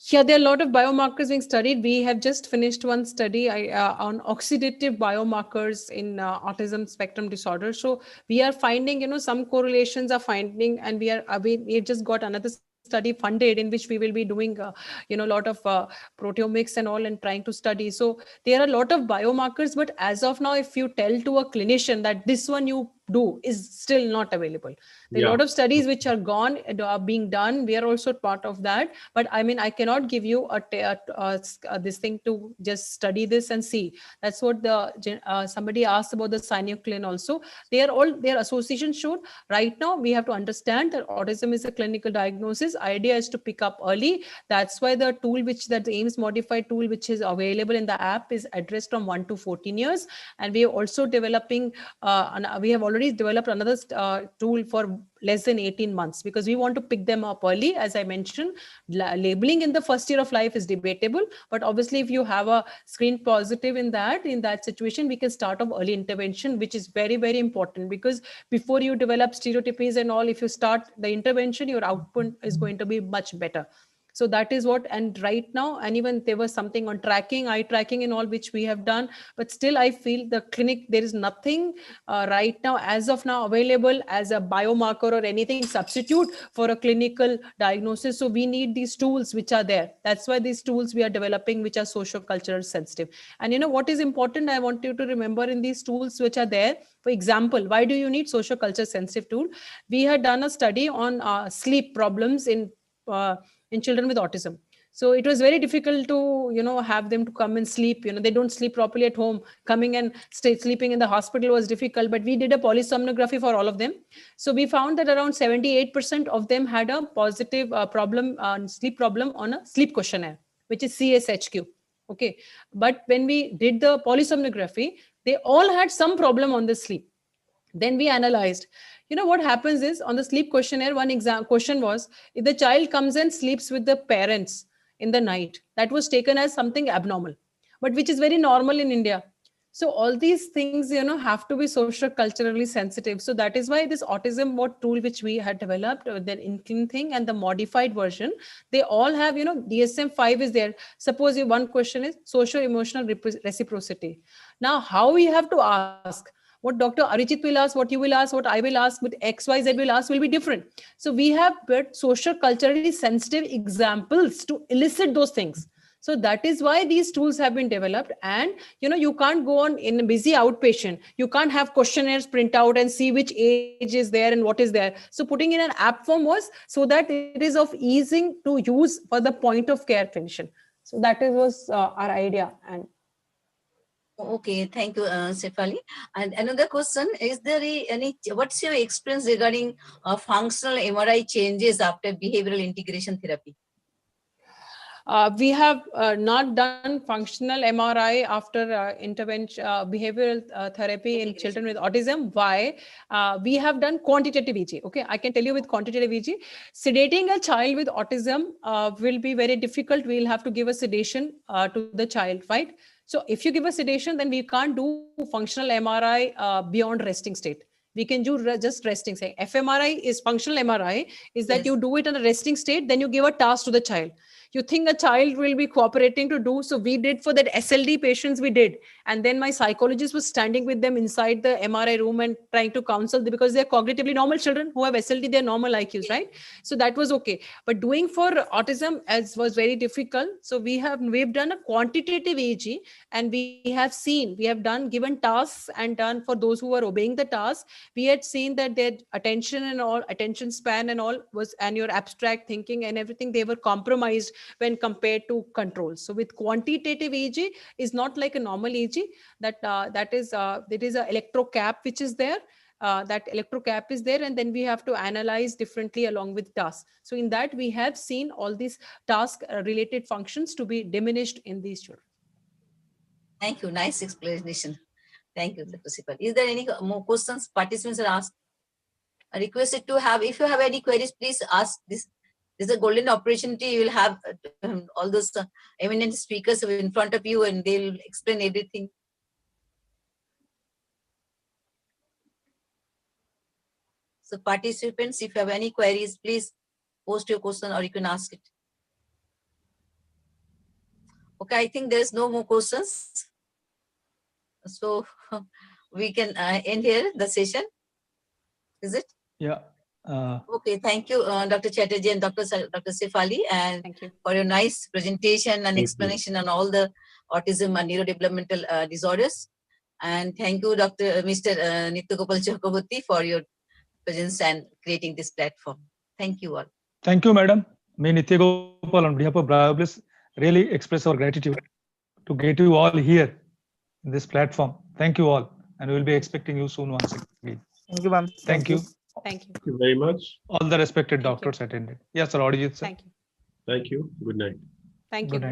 [SPEAKER 3] Yeah, there are a lot of biomarkers being studied. We have just finished one study on oxidative biomarkers in autism spectrum disorder. So we are finding, some correlations are finding, and we have just got another study funded in which we will be doing, a lot of proteomics and all, and trying to study. So there are a lot of biomarkers, but as of now, if you tell to a clinician that this one you do is still not available. There are a
[SPEAKER 4] Yeah.
[SPEAKER 3] lot of studies which are gone, are being done. We are also part of that, but I mean, I cannot give you this thing to just study this and see. That's what somebody asked about the cyanocolin also. Their association showed. Right now we have to understand that autism is a clinical diagnosis. Idea is to pick up early. That's why the tool that the AIMS modified tool which is available in the app is addressed from 1 to 14 years. And we are also developing we have already developed another tool for less than 18 months, because we want to pick them up early. As I mentioned, labeling in the first year of life is debatable, but obviously if you have a screen positive in that situation, we can start off early intervention, which is very, very important, because before you develop stereotypies and all, if you start the intervention, your output is going to be much better. So that is what, and right now, and even there was something on eye tracking and all, which we have done, but still I feel the clinic, there is nothing right now, as of now, available as a biomarker or anything substitute for a clinical diagnosis. So we need these tools which are there. That's why these tools we are developing, which are socio-cultural sensitive. And what is important, I want you to remember in these tools which are there. For example, why do you need socio-culture sensitive tool? We had done a study on sleep problems in children with autism. So it was very difficult to have them to come and sleep. They don't sleep properly at home. Coming and sleeping in the hospital was difficult, but we did a polysomnography for all of them. So we found that around 78% of them had a positive sleep problem on a sleep questionnaire, which is CSHQ. Okay, but when we did the polysomnography, they all had some problem on the sleep. Then we analyzed. What happens is, on the sleep questionnaire, one exam question was, if the child comes and sleeps with the parents in the night, that was taken as something abnormal, but which is very normal in India. So all these things have to be social culturally sensitive. So that is why this autism what tool which we had developed, the inclin thing and the modified version, they all have, DSM-5 is there. Suppose one question is social emotional reciprocity. Now how we have to ask, what Dr. Arijit will ask, what you will ask, what I will ask, with XYZ will ask, will be different. So we have built social culturally sensitive examples to elicit those things. So that is why these tools have been developed. And you can't go on in a busy outpatient. You can't have questionnaires print out and see which age is there and what is there. So putting in an app form was so that it is of easing to use for the point of care clinician. So that was our idea. And
[SPEAKER 2] okay, thank you, Shefali. And another question, is there what's your experience regarding functional MRI changes after behavioral integration therapy?
[SPEAKER 3] We have not done functional MRI after intervention behavioral therapy in children with autism. Why? We have done quantitative EG. Okay, I can tell you with quantitative EG, sedating a child with autism will be very difficult. We'll have to give a sedation to the child, right? So if you give a sedation, then we can't do functional MRI beyond resting state. We can do just resting. Say fMRI is functional MRI, is that you do it in a resting state, then you give a task to the child. You think a child will be cooperating to do. So we did for that SLD patients, we did. And then my psychologist was standing with them inside the MRI room and trying to counsel them, because they're cognitively normal children who have SLD, they're normal IQs, right? So that was okay. But doing for autism as was very difficult. So we've done a quantitative EEG, and we have given tasks and done for those who were obeying the task. We had seen that their attention span and all was, and your abstract thinking and everything, they were compromised when compared to controls. So with quantitative EEG is not like a normal EEG, that is there is a electro cap which is there. That electro cap is there, and then we have to analyze differently along with tasks. So in that, we have seen all these task related functions to be diminished in these children.
[SPEAKER 2] Thank you. Nice explanation. Thank you, Dr. Sipal. Is there any more questions participants are asked? I requested to have, if you have any queries, please ask this. This is a golden opportunity. You will have all those eminent speakers in front of you, and they'll explain everything. So participants, if you have any queries, please post your question or you can ask it. Okay, I think there's no more questions. So we can end here the session. Is it?
[SPEAKER 1] Yeah.
[SPEAKER 2] Okay, thank you, Dr. Chatterjee and Dr. Sefali, and
[SPEAKER 3] Thank you.
[SPEAKER 2] for your nice presentation and
[SPEAKER 4] Thank you.
[SPEAKER 2] explanation on all the autism and neurodevelopmental disorders. And thank you, Mr. Nityagopal Chakraborty, for your presence and creating this platform. Thank you all.
[SPEAKER 1] Thank you, madam. Me, Nitya Gopal, on behalf of BioBliss, really express our gratitude to get you all here in this platform. Thank you all, and we will be expecting you soon once again.
[SPEAKER 5] Thank you, ma'am.
[SPEAKER 1] Thank you.
[SPEAKER 3] Thank you.
[SPEAKER 4] Thank you very much.
[SPEAKER 1] All the respected
[SPEAKER 3] Thank you.
[SPEAKER 1] doctors attended. Yes, sir, Arijit sir.
[SPEAKER 3] Thank you.
[SPEAKER 4] Thank you. Good night.
[SPEAKER 3] Thank
[SPEAKER 1] Good
[SPEAKER 3] you.
[SPEAKER 1] night.